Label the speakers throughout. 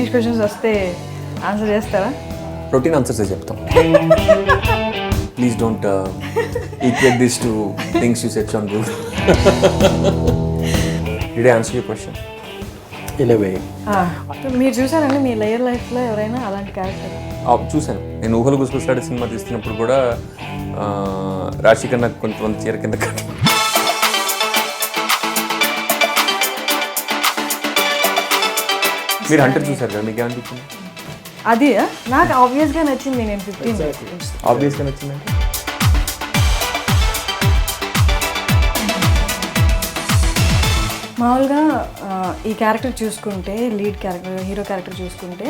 Speaker 1: Routine questions వస్తే answer చేస్తారా?
Speaker 2: Routine ఆన్సర్సే చెప్తాం. Please don't equate this to things you search on Google. Did I answer your question?
Speaker 3: In a way.
Speaker 1: మీరు చూసారండి మీ liar లైఫ్లో ఎవరైనా అలాంటి క్యారెక్టర్?
Speaker 2: చూశాను. నేను ఊహలు గుసగుసలాడే సినిమా తీస్తున్నప్పుడు కూడా రాశికన్నా కొంతమంది చీర కింద కట్ట. మీరు హంటర్ చూసారు కదా, మీకు ఏమనిపించింది?
Speaker 1: అది నాకు ఆబ్వియస్గా నచ్చింది. నేను 15
Speaker 2: ఆబ్వియస్గా నచ్చిందంటే
Speaker 1: మామూలుగా ఈ క్యారెక్టర్ చూసుకుంటే, లీడ్ క్యారెక్టర్ హీరో క్యారెక్టర్ చూసుకుంటే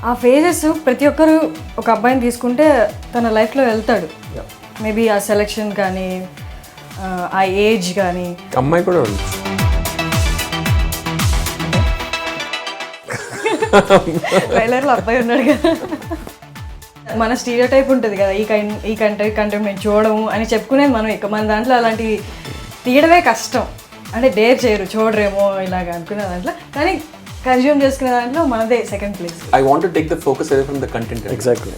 Speaker 1: ఆ ఫేజెస్ ప్రతి ఒక్కరు ఒక అబ్బాయిని తీసుకుంటే తన లైఫ్లో వెళ్తాడు. మేబీ ఆ సెలెక్షన్ కానీ ఆ ఏజ్ కానీ.
Speaker 2: అమ్మాయి కూడా
Speaker 1: ట్రైలర్లో అబ్బాయి ఉన్నాడు కదా. మన స్టీరియో టైప్ ఉంటుంది కదా, ఈ కంటెంట్ మేము చూడము అని చెప్పుకునేది మనం. ఇక మన దాంట్లో అలాంటి తీయడమే కష్టం. అంటే డేర్ చేయరు, చూడరేమో ఇలాగ అనుకునే దాంట్లో. కానీ కన్జ్యూమ్ చేసుకునే దాంట్లో మనదే second place.
Speaker 2: I want to take the focus away from the content.
Speaker 3: Exactly.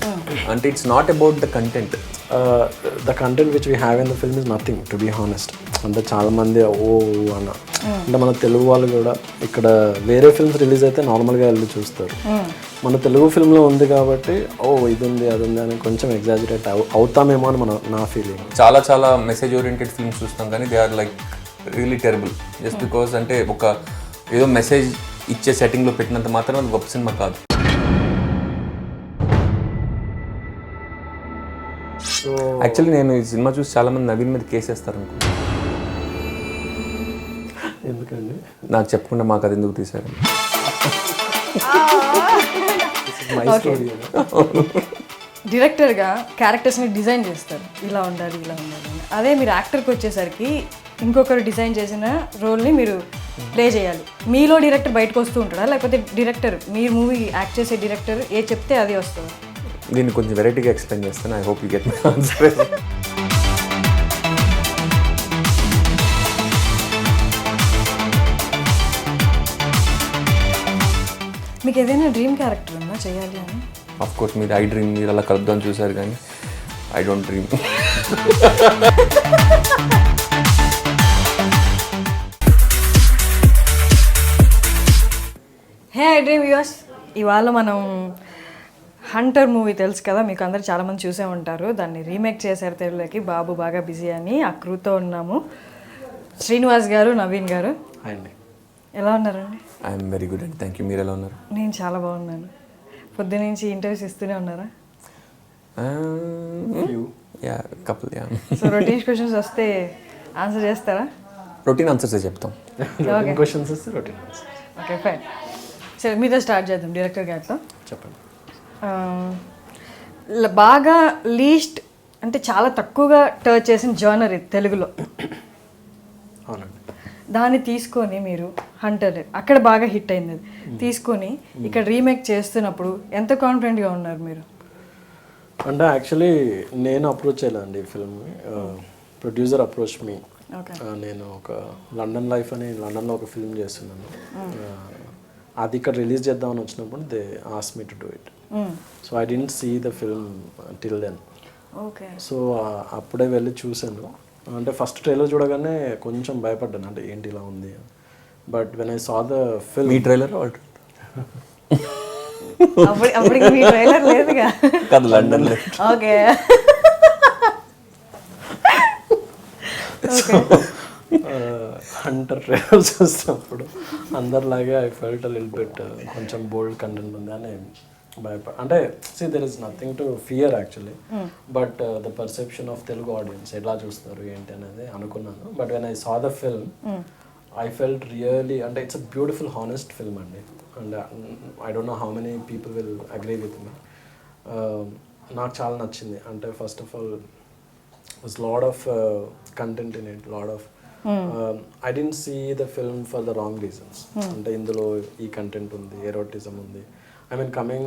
Speaker 2: అంటే it's not about the content.
Speaker 3: The content which we have in the film is nothing, to be honest. అంటే చాలామంది అన్న అంటే మన తెలుగు వాళ్ళు కూడా ఇక్కడ వేరే ఫిల్మ్స్ రిలీజ్ అయితే నార్మల్గా వెళ్ళి చూస్తారు. మన తెలుగు ఫిల్మ్లో ఉంది కాబట్టి ఇది ఉంది అది ఉంది అని కొంచెం ఎగ్జాజరేట్ అవుతామేమో అని నా ఫీలింగ్.
Speaker 2: చాలా చాలా మెసేజ్ ఓరియంటెడ్ ఫిల్మ్స్ చూస్తాం కానీ they are like really terrible. Just because అంటే ఒక ఏదో మెసేజ్ ఇచ్చే సెట్టింగ్లో పెట్టినంత మాత్రం అది గొప్ప సినిమా కాదు.
Speaker 3: సో
Speaker 2: యాక్చువల్లీ నేను ఈ సినిమా చూసి చాలామంది నవీన్ మీద కేసేస్తారు అనుకో.
Speaker 3: ఎందుకండి?
Speaker 2: నాకు చెప్పకుండా మాకు అది ఎందుకు తీశారు?
Speaker 1: డైరెక్టర్గా క్యారెక్టర్స్ని డిజైన్ చేస్తారు, ఇలా ఉండాలి ఇలా ఉండాలి. అదే మీరు యాక్టర్కి వచ్చేసరికి ఇంకొకరు డిజైన్ చేసిన రోల్ని మీరు ప్లే చేయాలి. మీలో డైరెక్టర్ బయటకు వస్తూ ఉంటాడా, లేకపోతే డైరెక్టర్ మీరు మూవీ యాక్ట్ చేసే డైరెక్టర్ ఏ చెప్తే అది వస్తుంది?
Speaker 2: దీన్ని కొంచెం వెరైటీగా ఎక్స్ప్లెయిన్ చేస్తాను. I hope you get my answer.
Speaker 1: మీకు ఏదైనా డ్రీమ్ క్యారెక్టర్ ఉందా చేయాలి అని?
Speaker 2: ఆఫ్ కోర్స్ మీరు iDream మీరు అలా కలుద్దాం చూసారు కానీ I don't dream.
Speaker 1: Hey iDream viewers, ఇవాళ మనం హంటర్ మూవీ తెలుసు కదా మీకు అందరు చాలామంది చూసే ఉంటారు. దాన్ని రీమేక్ చేశారు తెలుగులోకి, బాబు బాగా బిజీ అని. ఆ క్రూతో ఉన్నాము. శ్రీనివాస్ గారు, నవీన్ గారు.
Speaker 3: అండి
Speaker 1: ఎలా ఉన్నారండి?
Speaker 2: ఐఎమ్ వెరీ గుడ్ అండి, థ్యాంక్ యూ. మీరు ఎలా ఉన్నారు?
Speaker 1: నేను చాలా బాగున్నాను. పొద్దున్న నుంచి ఇంటర్వ్యూస్ ఇస్తూనే ఉన్నారా?
Speaker 2: కపుల్.
Speaker 1: సో రొటీన్ క్వశ్చన్స్ వస్తే ఆన్సర్ చేస్తారా?
Speaker 2: రొటీన్ ఆన్సర్సే చెప్తాం.
Speaker 3: క్వశ్చన్స్ వస్తే రొటీన్ ఆన్సర్స్.
Speaker 1: Okay fine. సరే మీతో స్టార్ట్ చేద్దాం డైరెక్టర్ గారితో.
Speaker 3: చెప్పండి.
Speaker 1: బాగా లీస్ట్ అంటే చాలా తక్కువగా టచ్ చేసిన జానర్ ఇది తెలుగులో.
Speaker 3: అవునండి.
Speaker 1: దాన్ని తీసుకొని మీరు హంటర్ అక్కడ బాగా హిట్ అయింది, అది తీసుకొని ఇక్కడ రీమేక్ చేస్తున్నప్పుడు ఎంత కాన్ఫిడెంట్గా ఉన్నారు మీరు?
Speaker 3: అంటే యాక్చువల్లీ నేను అప్రోచ్ చేయలేదండి ఈ ఫిల్మ్ని. ప్రొడ్యూసర్ అప్రోచ్ మీ. నేను ఒక లండన్ లైఫ్ అని లండన్లో ఒక ఫిల్మ్ చేస్తున్నాను. అది ఇక్కడ రిలీజ్ చేద్దామని వచ్చినప్పుడు they ask me to do it. So I didn't see the film till then.
Speaker 1: Okay.
Speaker 3: So అప్పుడే వెళ్ళి చూశాను. అంటే ఫస్ట్ ట్రైలర్ చూడగానే కొంచెం భయపడ్డాను, అంటే ఏంటి ఇలా ఉంది. But when I saw the film.
Speaker 2: Me trailer
Speaker 1: అప్పటికి మీ ట్రైలర్ లేదుగా
Speaker 2: కాదు, లండన్లో.
Speaker 1: ఓకే.
Speaker 3: హంటర్ ట్రైలర్ చూసినప్పుడు అందరిలాగే I felt a little bit కొంచెం బోల్డ్ కంటెంట్ ఉంది అని అంటే see there is nothing to fear actually. But the perception of Telugu audience ఎలా చూస్తారు ఏంటి అనేది అనుకున్నాను. But when I saw the film I felt really, అంటే it's a beautiful honest film అండి. And I don't know how many people will agree with me. నాకు చాలా నచ్చింది. అంటే first of all was lot of content in it, lot of I didn't see the film for the wrong reasons. అంటే ఇందులో ఈ content ఉంది, ఎరోటిజం ఉంది. I mean coming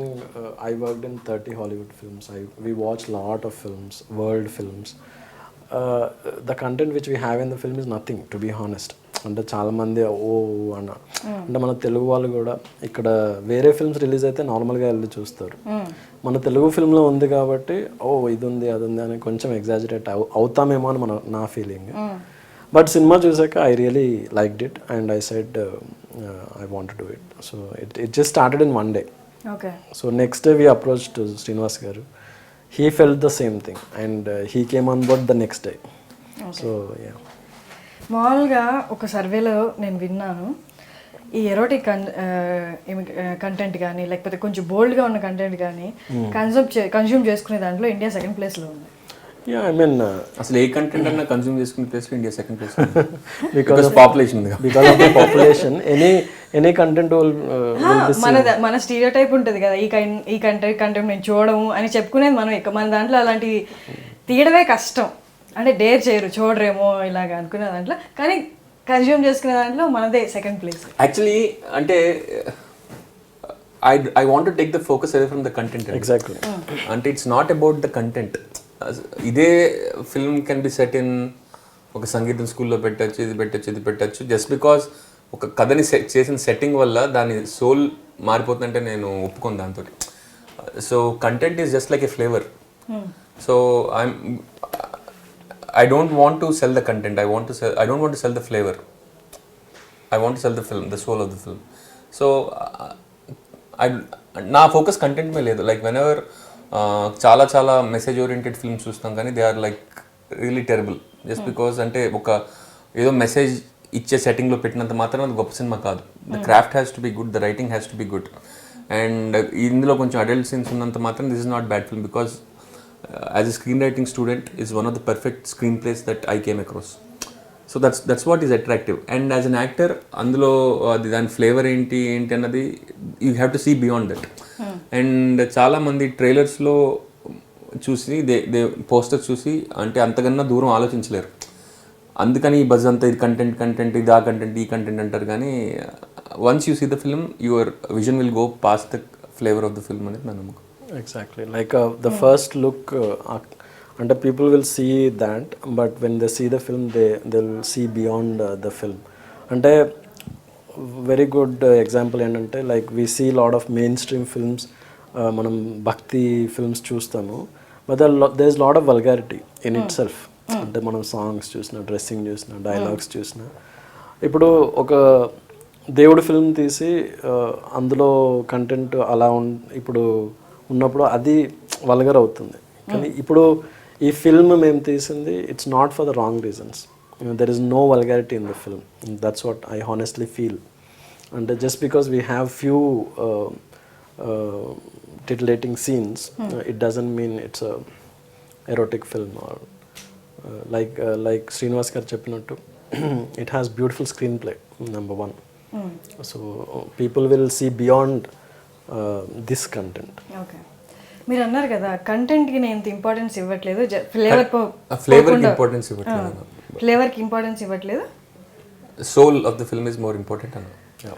Speaker 3: I worked in 30 Hollywood films. We watch lot of films, world films. The content which we have in the film is nothing, to be honest. అంటే చాలామంది ఓ అన్న అంటే మన తెలుగు వాళ్ళు కూడా ఇక్కడ వేరే ఫిల్మ్స్ రిలీజ్ అయితే నార్మల్గా వెళ్ళి చూస్తారు. మన తెలుగు ఫిల్మ్లో ఉంది కాబట్టి ఓ ఇది ఉంది అది ఉంది అని కొంచెం ఎగ్జాజరేట్ అవుతామేమో అని నా ఫీలింగ్. బట్ సినిమా చూసాక I really liked it and I said I want do it. So it just started in 1 day. So next day we approach to Srinivas garu. He felt the same thing and he came on board the next day. So yeah,
Speaker 1: మామూలుగా ఒక సర్వేలో నేను విన్నాను, ఈ erotic content కానీ లేకపోతే కొంచెం బోల్డ్గా ఉన్న కంటెంట్ కానీ కన్జ్యూమ్ చేసుకునే దాంట్లో ఇండియా సెకండ్ ప్లేస్లో ఉంది.
Speaker 3: యా ఐ మీన్
Speaker 2: అసలు ఏ కంటెంట్ అన్నా కన్జ్యూమ్ చేసుకునే ప్లేస్లో India second place because population ఉంది.
Speaker 3: Because of the population any content
Speaker 1: మన స్టీరియోటైప్ ఉంటుంది కదా, ఈ కంటెంట్ నేను చూడము అని చెప్పుకునేది మనం మన దాంట్లో అలాంటి తీయడమే కష్టం. అంటే డేర్ చేయరు, చూడరేమో ఇలాగ అనుకునే దాంట్లో, కానీ కన్జ్యూమ్ చేసుకునే దాంట్లో మనదే సెకండ్ ప్లేస్.
Speaker 2: యాక్చువల్లీ అంటే I want to take the focus away from the content.
Speaker 3: Exactly.
Speaker 2: And it's not about the content. ఇదే film can be set in ఒక సంగీతం స్కూల్లో పెట్టచ్చు, ఇది పెట్టచ్చు. జస్ట్ బికాస్ ఒక కథని చేసిన సెట్టింగ్ వల్ల దాని సోల్ మారిపోతుందంటే నేను ఒప్పుకోను దాంతో. So content is just like A flavour. So I don't want to sell the content. I don't want to sell the flavor. I want to sell the film, the soul of the film. So నా focus content మీద లేదు. Like whenever చాలా message oriented films చూస్తాం కానీ they are like really terrible. Just because అంటే ఒక ఏదో message ఇచ్చే సెట్టింగ్లో పెట్టినంత మాత్రం అది గొప్ప సినిమా కాదు. The craft has to be good, the writing has to be good. And ఇందులో కొంచెం అడల్ట్ సీన్స్ ఉన్నంత మాత్రం this is not bad film because as a screenwriting student is one of the perfect screenplays that I came across. So that's what is attractive. And as an actor అందులో దాని flavour ఏంటి అన్నది you have to see beyond that. And చాలా మంది ట్రైలర్స్లో చూసి they posters చూసి అంటే అంతకన్నా దూరం ఆలోచించలేరు. అందుకని ఈ బజ్ అంతా ఇది కంటెంట్ ఇది ఆ కంటెంట్ ఈ కంటెంట్ అంటారు. కానీ once you see the film your vision will go pass the flavour of the film అనేది నా నమ్మకం.
Speaker 3: Exactly. Like the first look, and people will see that, but when they see the film, they'll see beyond the film. And very good example ఏంటంటే like we see a lot of mainstream films, మనం భక్తి films చూస్తాము, but there's a lot of vulgarity in itself. అంటే మనం songs చూసినా, dressing చూసినా, dialogues చూసినా. ఇప్పుడు ఒక దేవుడు ఫిల్మ్ తీసి అందులో కంటెంట్ అలా ఇప్పుడు ఉన్నప్పుడు అది వల్గర్ అవుతుంది. కానీ ఇప్పుడు ఈ ఫిల్మ్ మేము తీసింది it's not for the wrong reasons. There is no vulgarity in the film. That's what I honestly feel. అంటే just because we have few titillating scenes, it doesn't mean it's a erotic film or like Srinivas garu cheppinattu it has beautiful screenplay, number one. So people will see beyond this content.
Speaker 1: Okay. మీరు అన్నారు కదా కంటెంట్కి నేను ఇంత importance ఇవ్వట్లేదు,
Speaker 2: ఫ్లేవర్కి importance ఇవ్వట్లేదు,
Speaker 1: ఫ్లేవర్కి importance ఇవ్వట్లేదు,
Speaker 2: soul of the film is more important అన్న.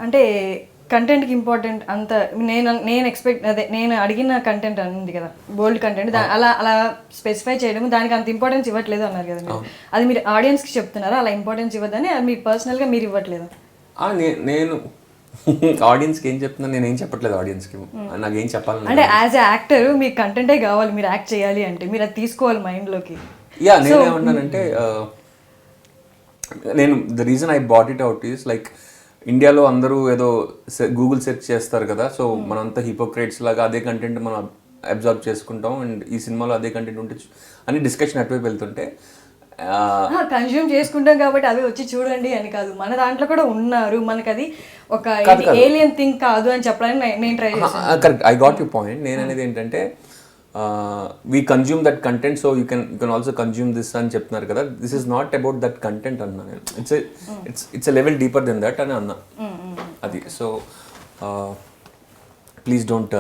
Speaker 1: అంటే కంటెంట్కి ఇంపార్టెంట్ అంత నేను ఎక్స్పెక్ట్ అదే నేను అడిగిన కంటెంట్ ఉంది కదా బోల్డ్ కంటెంట్ అలా స్పెసిఫై చేయడం దానికి అంత ఇంపార్టెన్స్ ఇవ్వట్లేదు అన్నారు కదా మీరు. అది మీరు ఆడియన్స్కి చెప్తున్నారా అలా ఇంపార్టెన్స్ ఇవ్వద్దని, అది మీరు పర్సనల్గా మీరు ఇవ్వట్లేదు?
Speaker 2: నేను ఆడియన్స్కి ఏం చెప్తున్నా, నేను ఏం చెప్పట్లేదు ఆడియన్స్కి, నాకు ఏం చెప్పాలి
Speaker 1: అంటే యాజ్ ఎ యాక్టర్ మీకు కంటెంటే కావాలి, మీరు యాక్ట్ చేయాలి అంటే మీరు అది తీసుకోవాలి మైండ్లోకి.
Speaker 2: యా నేనేమన్నానంటే నేను the reason I bought it out is like ఇండియాలో అందరూ ఏదో గూగుల్ సెర్చ్ చేస్తారు కదా, సో మనంతా హిపోక్రేట్స్ లాగా అదే కంటెంట్ మనం అబ్జర్వ్ చేసుకుంటాం అండ్ ఈ సినిమాలో అదే కంటెంట్ ఉంటే అని డిస్కషన్ అటువైపు వెళ్తుంటే
Speaker 1: కన్జ్యూమ్ చేసుకుంటాం కాబట్టి అవి వచ్చి చూడండి అని కాదు, మన దాంట్లో కూడా ఉన్నారు, మనకు అది ఒక ఏలియన్ థింగ్ కాదు అని చెప్పడానికి నేను ట్రై చేశాను.
Speaker 2: Correct, I got you point. నేను అనేది ఏంటంటే we consume that content so you can also consume this అని చెప్తున్నారు కదా, this is not about that content అన్నా నేను, it's a level deeper then that అని అన్నా అది. So please don't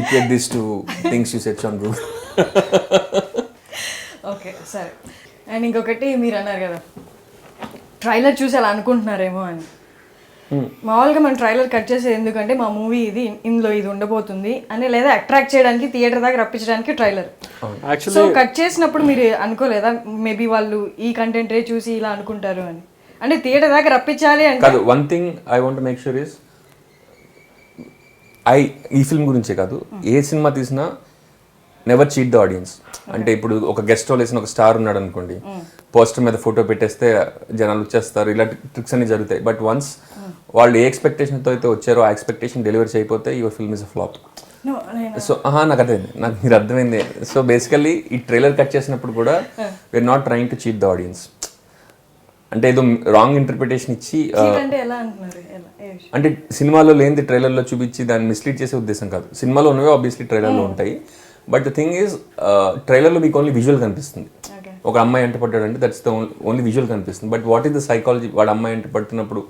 Speaker 2: equate this to things you search on Google.
Speaker 1: Okay సరే. And ఇంకొకటి మీరు అన్నారు కదా ట్రైలర్ చూసి అలా అనుకుంటున్నారేమో అని. మామూలుగా మనం ట్రైలర్ కట్ చేసేది ఎందుకంటే మా మూవీ ఇది, ఇందులో ఇది ఉండబోతుంది అని, లేదా అట్రాక్ట్ చేయడానికి థియేటర్ దాకా రప్పించడానికి ట్రైలర్. సో కట్ చేసినప్పుడు మీరు అనుకోలేదా మేబీ వాళ్ళు ఈ కంటెంటే చూసి ఇలా అనుకుంటారు అని? అంటే థియేటర్ దాకా రప్పించాలి అంటే
Speaker 2: కాదు, one thing I want make sure is ఈ ఫిల్మ్ గురించే కాదు, ఏ సినిమా తీసినా నెవర్ చీట్ ద ఆడియన్స్. అంటే ఇప్పుడు ఒక గెస్ట్ రోల్ వేసిన ఒక స్టార్ ఉన్నాడు అనుకోండి, పోస్టర్ మీద ఫోటో పెట్టేస్తే జనాలు వచ్చేస్తారు, ఇలాంటి ట్రిక్స్ అన్ని జరుగుతాయి. బట్ వన్స్ వాళ్ళు ఏ ఎక్స్పెక్టేషన్తో అయితే వచ్చారో ఆ ఎక్స్పెక్టేషన్ డెలివరీ చేయకపోతే your film is a flop. So నాకు అర్థమైంది, నాకు మీరు అర్థమైంది. సో బేసికల్లీ ఈ ట్రైలర్ కట్ చేసినప్పుడు కూడా we are not trying to cheat the audience. అంటే ఏదో రాంగ్ ఇంటర్ప్రిటేషన్ ఇచ్చి
Speaker 1: అంటే ఎలా అంటున్నారు,
Speaker 2: అంటే సినిమాలో లేనిది ట్రైలర్లో చూపించి దాన్ని మిస్లీడ్ చేసే ఉద్దేశం కాదు. సినిమాలో ఉన్నవి ఆబ్వియస్లీ ట్రైలర్లో ఉంటాయి. బట్ ద థింగ్ ఈజ్ ట్రైలర్లో మీకు ఓన్లీ విజువల్ కనిపిస్తుంది. ఒక అమ్మాయి ఎంట పడ్డాడు అంటే దట్స్ ద ఓన్లీ విజువల్ కనిపిస్తుంది. But what is the psychology, వాడు అమ్మాయి ఎంట పడుతున్నప్పుడు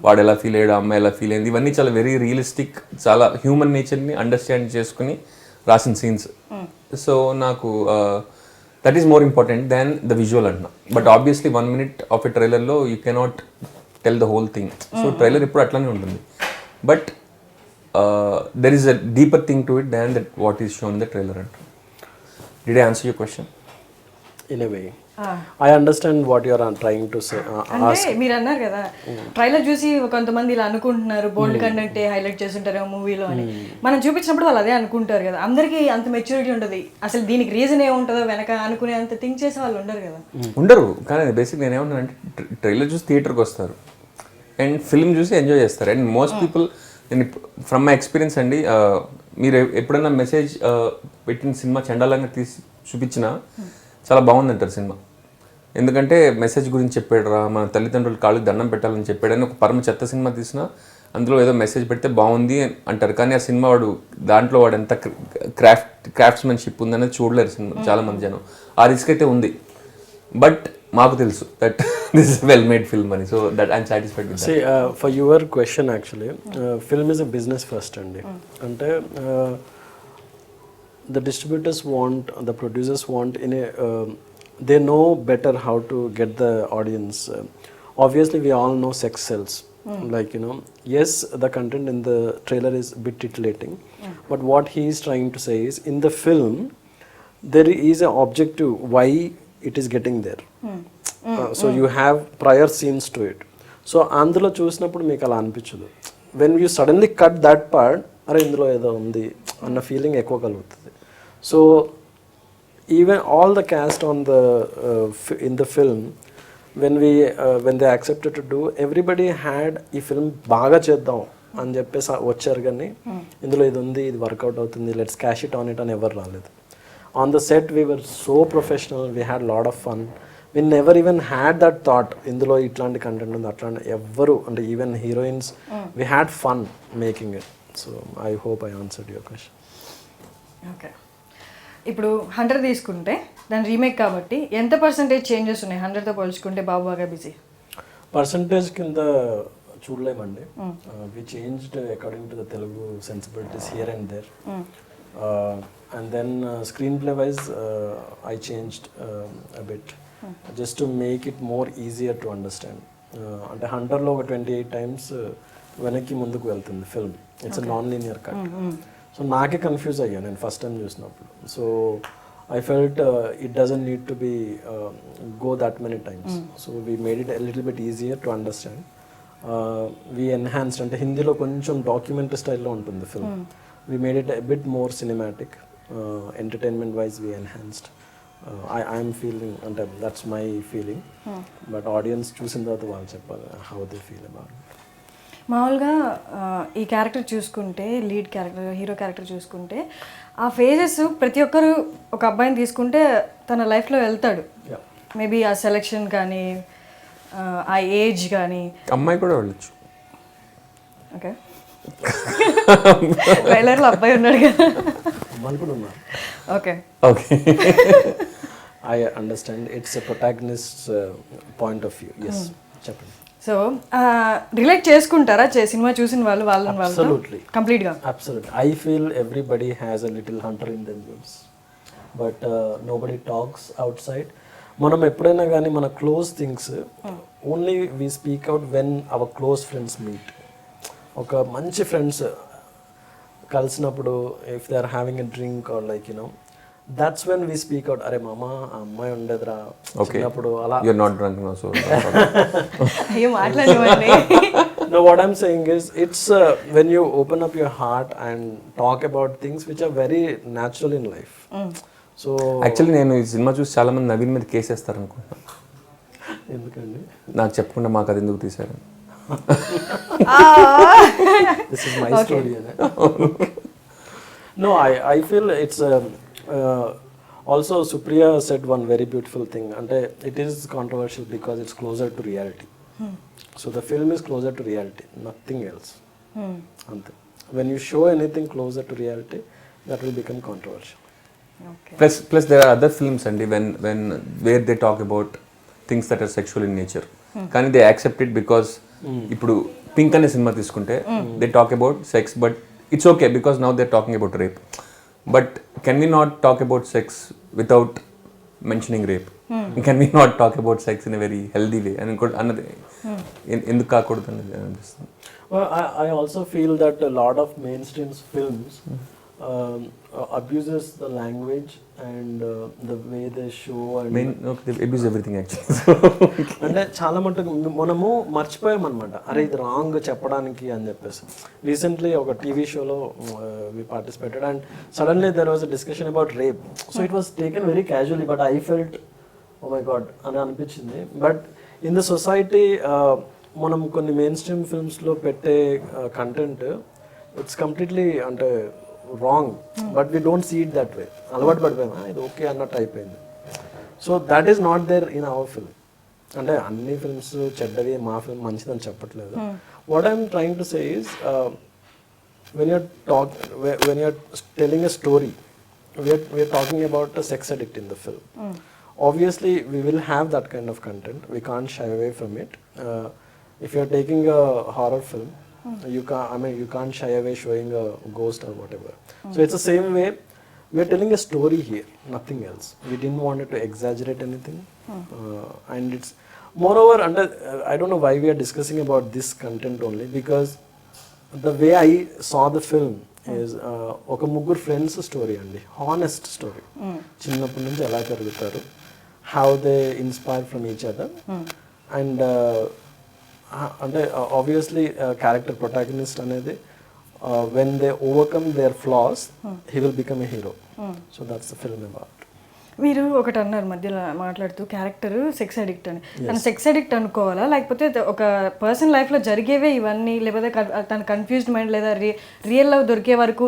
Speaker 2: వాడు ఎలా ఫీల్ అయ్యాడు, అమ్మాయి ఎలా ఫీల్ అయింది, ఇవన్నీ చాలా వెరీ రియలిస్టిక్, చాలా హ్యూమన్ నేచర్ని అండర్స్టాండ్ చేసుకుని రాసిన సీన్స్. సో నాకు that is more important than the visual అంటున్నా. But obviously 1 minute of a ట్రైలర్లో you cannot tell the whole thing. So trailer ఇప్పుడు అట్లానే ఉంటుంది. But there is a deeper thing to it than that what is shown the trailer అంట. Did I answer your question?
Speaker 3: In a way, I understand what you are trying to say.
Speaker 1: అంటే మీరు అన్నారు కదా trailer చూసి కొంతమంది ఇలా అనుకుంటున్నారు, బోల్డ్ content highlight చేస్తుంటారు మూవీలో అని. మనం చూపించినప్పుడు వాళ్ళు అదే అనుకుంటారు కదా. అందరికీ అంత మెచ్యూరిటీ ఉంటుంది, అసలు దీనికి రీజన్ ఏముంటుందో వెనక అనుకునే అంత థింక్ చేసే వాళ్ళు ఉండరు కదా.
Speaker 2: ఉండరు. కానీ బేసిక్ నేను ఏమంటానంటే ట్రైలర్ చూసి థియేటర్కి వస్తారు అండ్ ఫిల్మ్ చూసి ఎంజాయ్ చేస్తారు. అండ్ మోస్ట్ పీపుల్, నేను ఫ్రమ్ మై ఎక్స్పీరియన్స్ అండి, మీరు ఎప్పుడైనా మెసేజ్ పెట్టిన సినిమా చండాలంగా తీసి చూపించినా చాలా బాగుందంటారు సినిమా. ఎందుకంటే మెసేజ్ గురించి చెప్పాడురా, మన తల్లిదండ్రులు కాళ్ళకి దండం పెట్టాలని చెప్పాడని ఒక పరమ చెత్త సినిమా తీసినా అందులో ఏదో మెసేజ్ పెడితే బాగుంది అంటారు. కానీ ఆ సినిమా దాంట్లో వాడు ఎంత క్రాఫ్ట్స్మెన్షిప్ ఉందనేది చూడలేరు సినిమా చాలామంది జనం. ఆ రిస్క్ అయితే ఉంది. బట్ మాకు తెలుసు that this is well made film అని. So that I'm satisfied with that.
Speaker 3: For your question actually, film is a business first అండి. అంటే the distributors want, the producers want they know better how to get the audience. Obviously we all know sex sells. Like yes, the content in the trailer is a bit titillating, but what he is trying to say is in the film there is an objective why it is getting there. So you have prior scenes to it. So అందులో చూసినప్పుడు మీకు అలా అనిపించదు. when you suddenly cut that part, అరే ఇందులో ఏదో ఉంది అన్న ఫీలింగ్ ఎక్కువ కలుగుతుంది. So even all the cast on the in the film, when they accepted to do, everybody had ఈ ఫిల్మ్ బాగా చేద్దాం అని చెప్పేసి వచ్చారు. కానీ ఇందులో ఇది ఉంది, ఇది వర్కౌట్ అవుతుంది, let's cash it on it అని ఎవరు రాలేదు. On the set we were so professional, we had lot of fun. We never even had that thought ఇందులో ఇట్లాంటి కంటెంట్ ఉంది అట్లాంటి ఎవ్వరు, అంటే even heroines, we had fun making it. So I hope I answered your question.
Speaker 1: Okay, ఇప్పుడు 100 తీసుకుంటే దాని remake కాబట్టి ఎంత పర్సెంటేజ్ చేంజెస్ ఉన్నాయి 100తో పోల్చుకుంటే బాబు బాగా బిజీ?
Speaker 3: పర్సంటేజ్ కింద చూడలేమండి. We changed according to the Telugu sensibilities here and there. And then screenplay wise I changed a bit just to make it more easier to understand. అంటే 100లో ఒక 28 times వెనక్కి ముందుకు వెళ్తుంది film. It's a non linear cut. So నాకే confuse అయ్యా నేను first time చూసినప్పుడు. So I felt it doesn't need to be go that many times. So we made it a little bit easier to understand. We enhanced, అంటే హిందీలో కొంచెం documentary స్టైల్లో ఉంటుంది film. We made it a bit more cinematic. Entertainment wise we enhanced. I'm feeling, అంటే that's my feeling. But audience చూసిన తర్వాత వాళ్ళు చెప్పాలి how they feel about it.
Speaker 1: మామూలుగా ఈ క్యారెక్టర్ చూసుకుంటే, లీడ్ క్యారెక్టర్, హీరో క్యారెక్టర్ చూసుకుంటే ఆ ఫేజెస్ ప్రతి ఒక్కరు ఒక అబ్బాయిని తీసుకుంటే తన లైఫ్లో వెళ్తాడు. మేబీ ఆ సెలెక్షన్ కానీ ఆ ఏజ్ కానీ.
Speaker 2: అమ్మాయి కూడా వెళ్ళచ్చు.
Speaker 1: ఓకే, ట్రైలర్లో అబ్బాయి ఉన్నాడు కదా. Okay
Speaker 3: okay, I understand. It's a protagonist point of view. Yes, చెప్పండి.
Speaker 1: సో రిలేట్ చేసుకుంటారా సినిమా చూసిన వాళ్ళు వాళ్ళని?
Speaker 3: Absolutely.
Speaker 1: కంప్లీట్గా.
Speaker 3: Absolutely. I feel everybody has a little hunter in themselves, but nobody talks outside. మనం ఎప్పుడైనా కానీ మన close things only we speak out when our close friends meet. ఒక మంచి ఫ్రెండ్స్ కలిసినప్పుడు, if they are having a drink or like that's when we speak out, అరే మామ అమ్మాయి ఉండేదిరా చిన్నప్పుడు అలా.
Speaker 2: You're not drunk now, so
Speaker 1: అయ్యో మాట్లాడేవాడిని.
Speaker 3: No, what I'm saying is, it's when you open up your heart and talk about things which are very natural in life. So
Speaker 2: actually నేను ఈ cinema చూసి చాలా మంది నవీన్ మీద కేసు వేస్తారు అనుకుంటున్నాను.
Speaker 3: ఎందుకండి?
Speaker 2: నాకు చెప్పకుండా మాకు అది ఎందుకు తీశారు?
Speaker 3: This is my story. No, I feel it's also Supriya said one very beautiful thing, and it is controversial because it's closer to reality. So the film is closer to reality, nothing else. Ante. When you show anything closer to reality, that will become controversial.
Speaker 1: Okay.
Speaker 2: Plus there are other films and when where they talk about things that are sexual in nature. కానీ they accept it because ఇప్పుడు pink అనే cinema తీసుకుంటే they talk about sex but it's okay because now they're talking about rape. But can we not talk about sex without mentioning rape? Can we not talk about sex in a very healthy way? And another ఎందుకు కాకూడదు అనేది అనిపిస్తుంది.
Speaker 3: Well, I also feel that a lot of mainstream films abuses the language and the way they show and
Speaker 2: They abuse everything actually.
Speaker 3: అంటే చాలా మటుకు మనము మర్చిపోయాం అనమాట, అరే ఇది రాంగ్ చెప్పడానికి అని చెప్పేసి. రీసెంట్లీ ఒక టీవీ షోలో we participated and suddenly there was a discussion about rape. So it was taken very casually but I felt oh my God అని అనిపించింది. బట్ ఇన్ ద సొసైటీ మనం కొన్ని మెయిన్ స్ట్రీమ్ ఫిల్మ్స్లో పెట్టే కంటెంట్ ఇట్స్ కంప్లీట్లీ అంటే wrong, but we don't see it that way. అలవాటు పడిపోయామా ఇది ఓకే అన్నట్టు అయిపోయింది. So that is not there in our film. అంటే అన్ని ఫిల్మ్స్ చెడ్డవి, మా ఫిల్మ్ మంచిదని చెప్పట్లేదు. What I'm trying to say is when you're telling a story, we're talking about a sex addict in the film. Obviously we will have that kind of content, we can't shy away from it. If you're taking a horror film, you can't shy away showing a ghost or whatever. So it's the same way, we're telling a story here, nothing else. We didn't want it to exaggerate anything. And it's moreover I don't know why we are discussing about this content only, because the way I saw the film is ఒక ముగ్గురు friends story అండి, honest story. చిన్నప్పటి నుంచి ఎలా పెరుగుతారు, how they inspire from each other. And అంటే obviously character protagonist అనేది when they overcome their flaws he will become a hero. So that's the film about.
Speaker 1: మీరు ఒకటి అన్నారు మధ్యలో మాట్లాడుతూ క్యారెక్టర్ సెక్స్ అడిక్ట్ అని. తను సెక్స్ అడిక్ట్ అనుకోవాలా, లేకపోతే ఒక పర్సన్ లైఫ్లో జరిగేవే ఇవన్నీ, లేకపోతే తన కన్ఫ్యూజ్డ్ మైండ్ లేదా రియల్ లవ్ దొరికే వరకు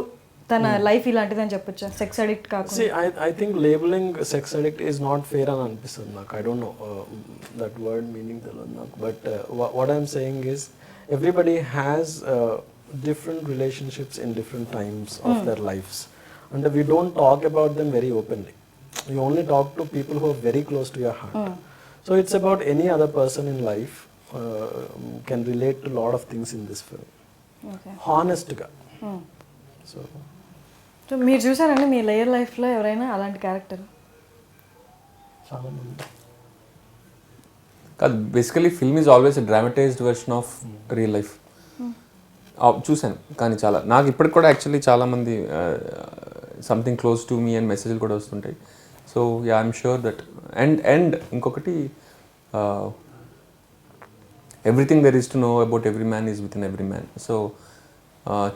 Speaker 1: తన లైఫ్ ఇలాంటిదని చెప్పొచ్చా సెక్స్ అడిక్ట్ కాకుండా?
Speaker 3: I think labelling sex addict is not fair అని అనిపిస్తుంది నాకు. I don't know that word meaning తెలియదు నాకు. But what I'm saying is everybody has different relationships in different times of their lifes, and we don't talk about them very openly. You only talk to people who are very close to your heart. So it's about any other person in life can relate to a lot of things in this film. Okay. Honest ga.
Speaker 1: So మీరు చూసారండి మీ real లైఫ్లో ఎవరైనా అలాంటి character?
Speaker 3: చాలా మంది
Speaker 2: కాదు, basically film is always a dramatized version of real life. చూశాను కానీ చాలా, నాకు ఇప్పటికి కూడా యాక్చువల్లీ చాలామంది సంథింగ్ క్లోజ్ టు మీ అని మెసేజ్లు కూడా వస్తుంటాయి. So yeah, I'm sure that. And ఇంకొకటి, everything there is to know about every man is with in every man. So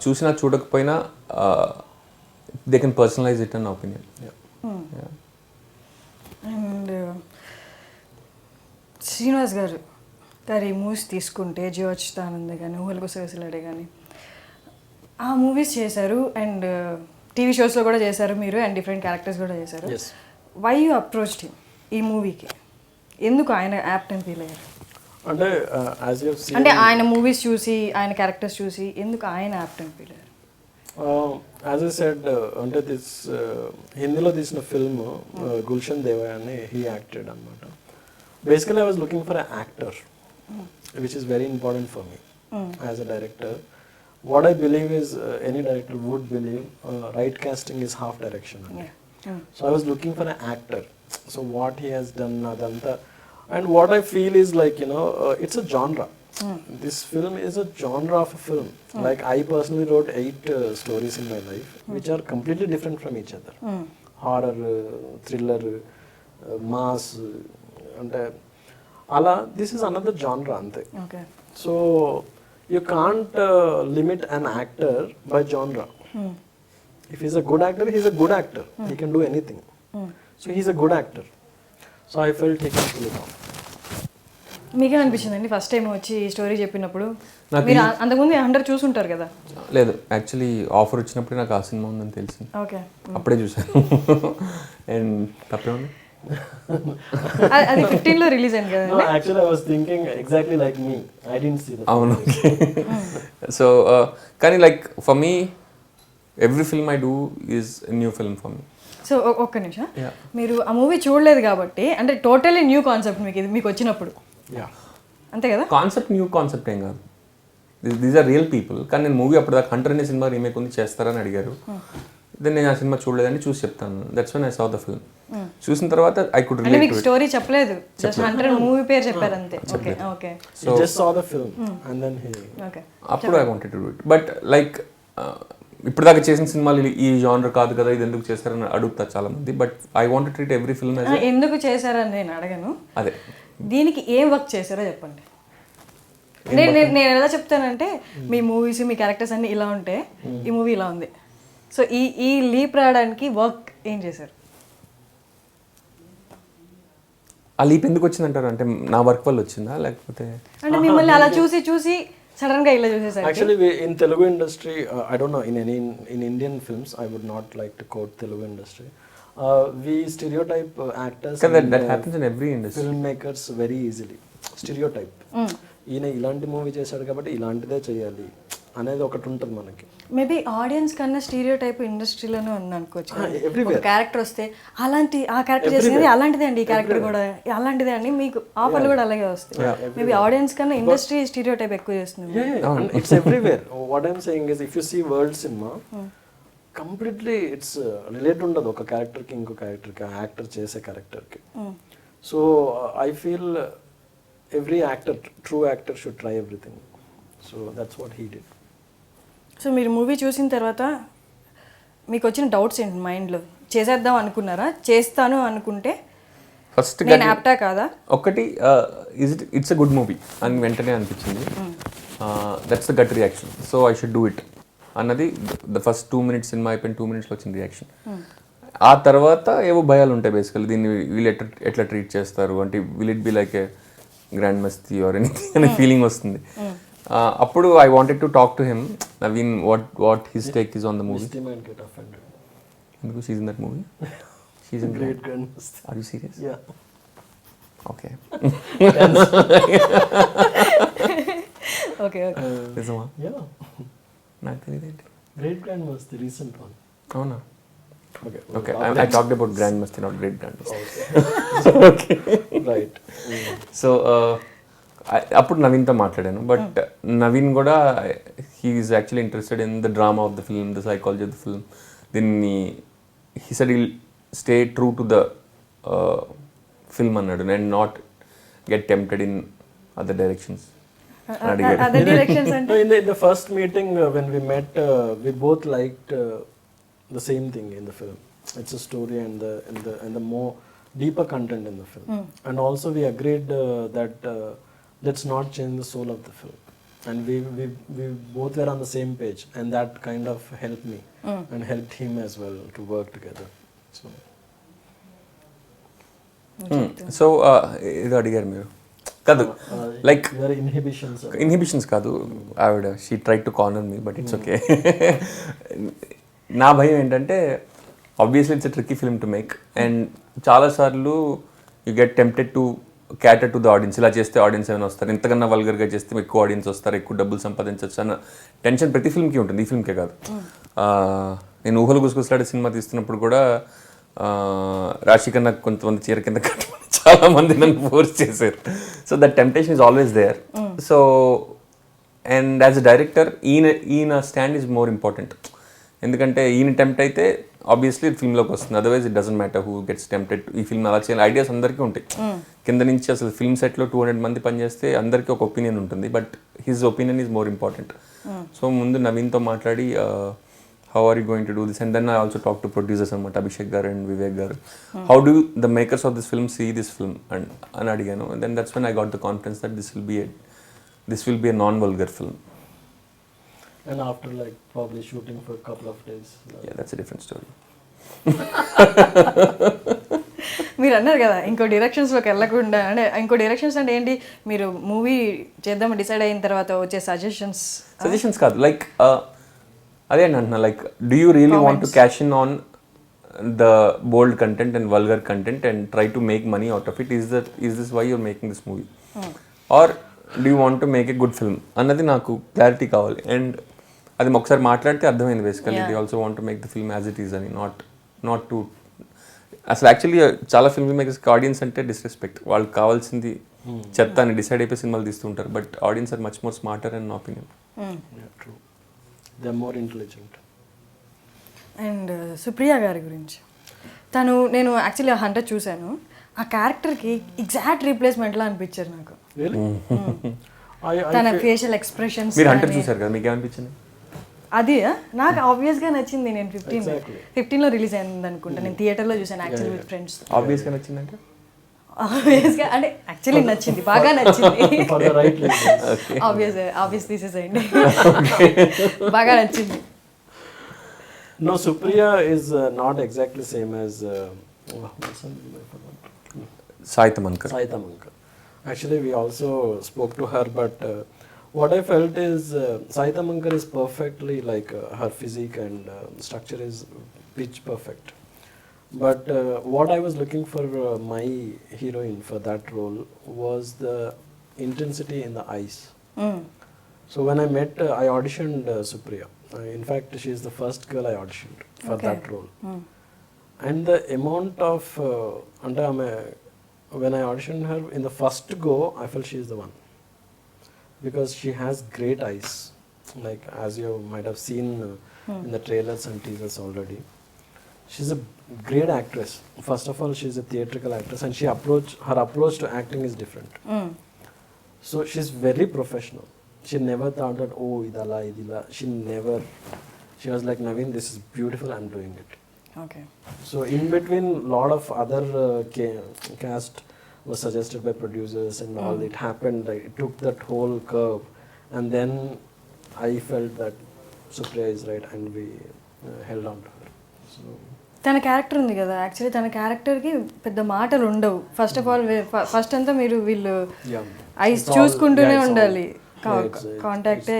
Speaker 2: చూసినా చూడకపోయినా they can personalize it an opinion.
Speaker 1: And Srinivas garu movies తీసుకుంటే జీవచ్యుతానంద కానీ, ఊహలకు సొగసులాడే కానీ, ఆ మూవీస్ చేశారు. అండ్ టీవీ షోస్లో కూడా చేశారు మీరు, అండ్ డిఫరెంట్ క్యారెక్టర్స్ కూడా చేశారు. వై యూ అప్రోచ్డ్ హిమ్ ఈ మూవీకి? ఎందుకు ఆయన యాప్ట్ అని ఫీల్ అయ్యారు? అంటే ఆయన మూవీస్ చూసి, ఆయన క్యారెక్టర్స్ చూసి ఎందుకు ఆయన యాప్ట్ అని ఫీల్ అయ్యారు?
Speaker 3: యాజ్ ఐ సెడ్, అంటే దిస్ హిందీలో తీసిన ఫిల్మ్ గుల్షన్ దేవయ్య అని హీ యాక్టెడ్ అనమాట. Basically I was looking for a actor, which is very important for me as a director. What I believe is any director would believe right casting is half direction. So I was looking for an actor. So what he has done adanta, and what I feel is like, it's a genre. This film is a genre of a film. Like I personally wrote 8 stories in my life which are completely different from each other. Horror, thriller, mass, అంటే అలా this is another జానరా అంతే.
Speaker 1: Okay.
Speaker 3: So you can't limit an actor by జానరా. If he's a good actor, he's a good actor. He can do anything. So he's a good actor. So I felt he can pull it off.
Speaker 1: మీకేమనిపించిందండి first time వచ్చి ఈ story చెప్పినప్పుడు? మీరు అంతకుముందు 100 చూసుంటారు కదా?
Speaker 2: లేదు, యాక్చువల్లీ ఆఫర్ వచ్చినప్పుడే నాకు ఆ సినిమా ఉందని తెలిసింది.
Speaker 1: ఓకే.
Speaker 2: అప్పుడే చూసాను. అండ్ తప్పేముంది,
Speaker 1: అది 15లో రిలీజ్ అయింది కదా?
Speaker 3: No, actually I was thinking exactly like me. I didn't see the film.
Speaker 2: అవును. సో కానీ like for me every film I do is new film for me.
Speaker 1: So ఒక్క నిమిషం, మీరు ఆ మూవీ చూడలేదు కాబట్టి అంటే టోటలీ న్యూ కాన్సెప్ట్ మీకు ఇది మీకు వచ్చినప్పుడు, అంతే కదా?
Speaker 2: కాన్సెప్ట్ న్యూ కాన్సెప్ట్ ఏం కాదు, దీస్ ఆర్ రియల్ పీపుల్. కానీ నేను మూవీ అప్పుడు దాకా హంటర్ అనే సినిమా రీమేక్ ఉంది చేస్తారని అడిగారు. దెన్ నేను ఆ సినిమా చూడలేదని చూసి చెప్తాను. That's when I saw the film. చూసిన తర్వాత I could relate to it.
Speaker 1: Story చెప్పలేదు, జస్ట్ హంటర్ మూవీ పేరు చెప్పారు అంతే. Okay. Okay.
Speaker 3: So just saw the film and then he.
Speaker 1: Okay.
Speaker 2: అప్పుడు I wanted to do it. But like ఇప్పుడు దాకా చేసిన సినిమాలు ఈ జానర్ కాదు కదా, ఇది ఎందుకు చేస్తారని అడుగుతారు చాలా మంది. But I want to treat every film as
Speaker 1: ఎందుకు చేశారని నేను అడగను,
Speaker 2: అదే
Speaker 1: దీనికి ఏం వర్క్ చేశారో చెప్పండి. నేను ఎలా చెప్తానంటే మీ మూవీస్ మీ క్యారెక్టర్స్ అన్ని ఇలా ఉంటే ఈ మూవీ ఇలా ఉంది. సో ఈ లీప్ రావడానికి వర్క్ ఏం చేశారు?
Speaker 2: ఆ లీప్ ఎందుకు వచ్చిందంటారు అంటే నా వర్క్ వల్ల వచ్చిందా లేకపోతే
Speaker 1: అంటే మిమ్మల్ని అలా చూసి చూసి సడన్ గా ఇలా చూసేసారు?
Speaker 3: Actually, in Telugu industry, I don't know, in Indian films, I would not like to quote Telugu industry. We stereotype actors and
Speaker 2: that happens in every industry.
Speaker 3: filmmakers very easily. Stereotype. ఈయన ఇలాంటి movie చేశాడు కాబట్టి ఇలాంటిదే చేయాలి అనేది ఒకటి ఉంటుంది మనకి.
Speaker 1: మేబీ ఆడియన్స్ కన్నా స్టీరియో టైప్ ఇండస్ట్రీలోనే ఉంది అనుకోవచ్చు.
Speaker 3: Everywhere.
Speaker 1: ఒక క్యారెక్టర్ వస్తే ఆ క్యారెక్టర్ చేసేది అలాంటిదే అండి, ఈ క్యారెక్టర్ కూడా అలాంటిదే అండి, మీకు ఆఫర్లు కూడా అలాగే వస్తాయి. మేబీ ఆడియన్స్ కన్నా ఇండస్ట్రీ స్టీరియో టైప్ ఎక్కువ చేస్తుంది.
Speaker 3: It's everywhere. What I'm saying is, if you see world cinema, completely it's relate ఉండదు ఒక క్యారెక్టర్కి ఇంకో క్యారెక్టర్కి, యాక్టర్ చేసే క్యారెక్టర్కి. So I feel every actor, true actor should try everything. So that's what he did.
Speaker 1: So మీరు movie చూసిన తర్వాత మీకు వచ్చిన డౌట్స్ ఏంటి మైండ్లో? చేసేద్దాం అనుకున్నారా? చేస్తాను అనుకుంటే
Speaker 2: ఫస్ట్
Speaker 1: నేను యాప్టా కాదా?
Speaker 2: ఒకటి ఇట్స్ ఎ గుడ్ మూవీ అని వెంటనే అనిపించింది. That's the gut reaction. So I should do it అన్నది ద ఫస్ట్ 2 minutes సినిమా అయిపోయిన 2 minutesలో వచ్చిన రియాక్షన్. ఆ తర్వాత ఏవో భయాలు ఉంటాయి బేసికల్లీ, దీన్ని వీళ్ళు ఎట్లా ట్రీట్ చేస్తారు అంటే will it be like a grand Masti or anything అనే ఫీలింగ్ వస్తుంది. అప్పుడు I wanted to talk to him, Naveen, what his take is on the movie. ఎందుకు she's in that movie? She's in great grand Masti. Are you serious?
Speaker 3: Yeah.
Speaker 2: Okay.
Speaker 1: Okay. Okay.
Speaker 2: నిజమా?
Speaker 3: Yeah.
Speaker 2: నాకు తెలియదేంటి.
Speaker 3: Great grand Masti recent one.
Speaker 2: అవునా?
Speaker 3: Okay.
Speaker 2: Okay. I talked about Grand Masti, not Great Grand Masti.
Speaker 3: Okay. Right.
Speaker 2: So అప్పుడు నవీన్తో మాట్లాడాను. But Naveen కూడా he is actually interested in the drama of the film, the psychology of the film. దీన్ని he said will stay true to the film అన్నాడు, and not get tempted in other directions.
Speaker 3: In the first meeting when we met, we both liked the same thing in the film. It's a story and the more deeper content in the film. And also we agreed that let's not change the soul of the film. And we both were on the same page, and that kind of helped me and helped him as well to work together.
Speaker 2: So ఇది అడిగారు మీరు కాదు, like inhibitions కాదు. ఆవిడ she try to corner me, but it's okay. నా భయం ఏంటంటే obviously it's a tricky film to make, and చాలాసార్లు you get tempted to cater to the audience. ఇలా చేస్తే ఆడియన్స్ ఏమైనా వస్తారు, ఇంతకన్నా వల్గర్గా చేస్తే ఎక్కువ ఆడియన్స్ వస్తారు, ఎక్కువ డబ్బులు సంపాదించవచ్చు అన్న టెన్షన్ ప్రతి ఫిల్మ్కి ఉంటుంది, ఈ ఫిల్మ్కే కాదు. నేను ఊహలు గుసగుసలాడే సినిమా తీస్తున్నప్పుడు కూడా రాశి కన్నా కొంతమంది చీర కింద కట్టమని చాలామంది నన్ను ఫోర్స్ చేశారు. So that temptation is always there. So and as a director ఈయన స్టాండ్ ఈజ్ మోర్ ఇంపార్టెంట్. ఎందుకంటే ఈయన టెంప్ట్ అయితే ఆబ్వియస్లీ ఫిల్మ్లోకి వస్తుంది, otherwise it doesn't matter who gets tempted. ఈ ఫిల్మ్ అలా చేయాలి ఐడియాస్ అందరికీ ఉంటాయి. కింద నుంచి అసలు ఫిల్మ్ సెట్లో 200 మంది పనిచేస్తే అందరికీ ఒక ఒపీనియన్ ఉంటుంది, but his opinion is more important. So ముందు నవీన్తో మాట్లాడి how are you going to do this? And then I also talked to producers and Abhishek garu and Vivek garu. How do the makers of this film see this film? And adiganu. And then that's when I got the confidence that this will be a non-vulgar film.
Speaker 3: And after like probably shooting for a couple of days.
Speaker 2: Yeah, that's a different story.
Speaker 1: మీరు అన్నారు కదా ఇంకో డైరెక్షన్స్లోకి వెళ్ళకుండా, అంటే ఇంకో directions అంటే ఏంటి, మీరు మూవీ చేద్దాం డిసైడ్ అయిన తర్వాత వచ్చే సజెషన్స్
Speaker 2: కాదు, లైక్ అదే అంటున్నా, like do you really want to cash in on the bold content and vulgar content and try to make money out of it? Is this why you're making this movie, or do you want to make a good film అన్నది నాకు clarity కావాలి. And అది ఒకసారి మాట్లాడితే అర్థమైంది basically. They also want to make the film as it is అని, not to అసలు actually చాలా ఫిల్మ్ మేకర్స్కి ఆడియన్స్ అంటే డిస్రెస్పెక్ట్. వాళ్ళకి కావాల్సింది చెత్త అని డిసైడ్ అయిపోయి సినిమాలు తీస్తుంటారు. But audience are much more smarter and opinion.
Speaker 3: True, they are more intelligent.
Speaker 1: And Supriya గారి గురించి, నేను యాక్చువల్లీ 100 చూశాను. ఆ క్యారెక్టర్కి ఎగ్జాక్ట్ రీప్లేస్మెంట్లా అనిపించారు నాకు. తన ఫేషియల్ ఎక్స్ప్రెషన్స్.
Speaker 2: మీరు 100 చూసారు కదా, మీకు ఏమనిపించింది?
Speaker 1: అది నాకు ఆబ్వియస్గా నచ్చింది. నేను 15లో రిలీజ్ అయింది అనుకుంటా. నేను థియేటర్లో చూసాను యాక్చువల్లీ విత్ ఫ్రెండ్స్.
Speaker 2: ఆబ్వియస్గా నచ్చిందంటే
Speaker 1: ఆబ్వియస్గా అంటే యాక్చువల్లీ నచ్చింది, బాగా నచ్చింది. ఆబ్వియస్ తీసేసేయండి, బాగా నచ్చింది.
Speaker 3: No, Supriya is not exactly same as
Speaker 2: Saitamankar.
Speaker 3: Actually, we also spoke to her, but what I felt is Saitamankar is perfectly like her physique and structure is pitch perfect. But what I was looking for my heroine for that role was the intensity in the eyes. So when I met, I auditioned Supriya. In fact, she is the first girl I auditioned for that role. And the amount of when I auditioned her in the first go, I felt she is the one, because she has great eyes, like as you might have seen in the trailers and teasers already. She's a great actress. First of all, she's a theatrical actress, and her approach to acting is different. So she's very professional. She never thought that, oh, idala idila. She was like, Naveen, this is beautiful, I'm doing it.
Speaker 1: Okay.
Speaker 3: So in between, lot of other cast was suggested by producers and all. It happened, like, it took that whole curve, and then I felt that Supriya is right, and we held on to her. So
Speaker 1: తన character ఉంది కదా, actually తన క్యారెక్టర్కి పెద్ద మాటలు ఉండవు. First of all first అంతా వీళ్ళు ఐస్ చూసుకుంటూనే ఉండాలి, కాంటాక్టే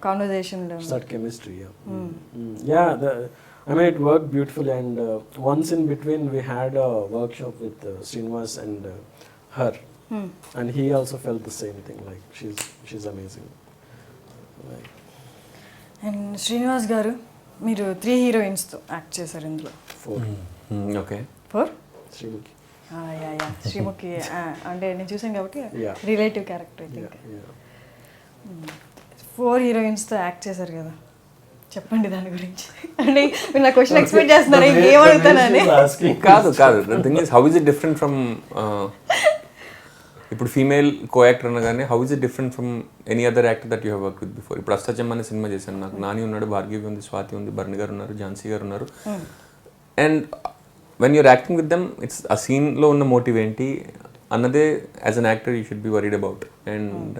Speaker 1: conversation,
Speaker 3: that chemistry. I mean, it worked beautifully, and once in between we had a workshop with Srinivas and her, and he also felt the same thing, like she's amazing. Like,
Speaker 1: and Srinivas గారు, మీరు 3 హీరోయిన్స్తో act చేశారు ఇందులో.
Speaker 3: 4.
Speaker 2: Okay,
Speaker 1: 4
Speaker 3: Srimuki.
Speaker 1: Sreemukhi అంటే నేను చూసాను కాబట్టి relative character I think. 4 హీరోయిన్స్తో act చేశారు కదా, చెప్పండి దాని గురించి. అంటే మీరు నా క్వశ్చన్ ఎక్స్పెక్ట్ చేస్తున్నారు, ఏం అడుగుతానని.
Speaker 2: కాదు the thing is, how is it different from ఇప్పుడు ఫీమేల్ కో యాక్టర్ అనగానే, how is it different from any other actor that you have work with before? ఇప్పుడు అష్టచమ్మ అనే సినిమా చేశాను, నాకు నాని ఉన్నాడు, భార్గవి ఉంది, స్వాతి ఉంది, భరణి గారు ఉన్నారు, ఝాన్సీ గారు ఉన్నారు. And when you're acting with them, it's ఆ సీన్లో ఉన్న మోటివ్ ఏంటి అన్నదే as an actor you should be worried about. And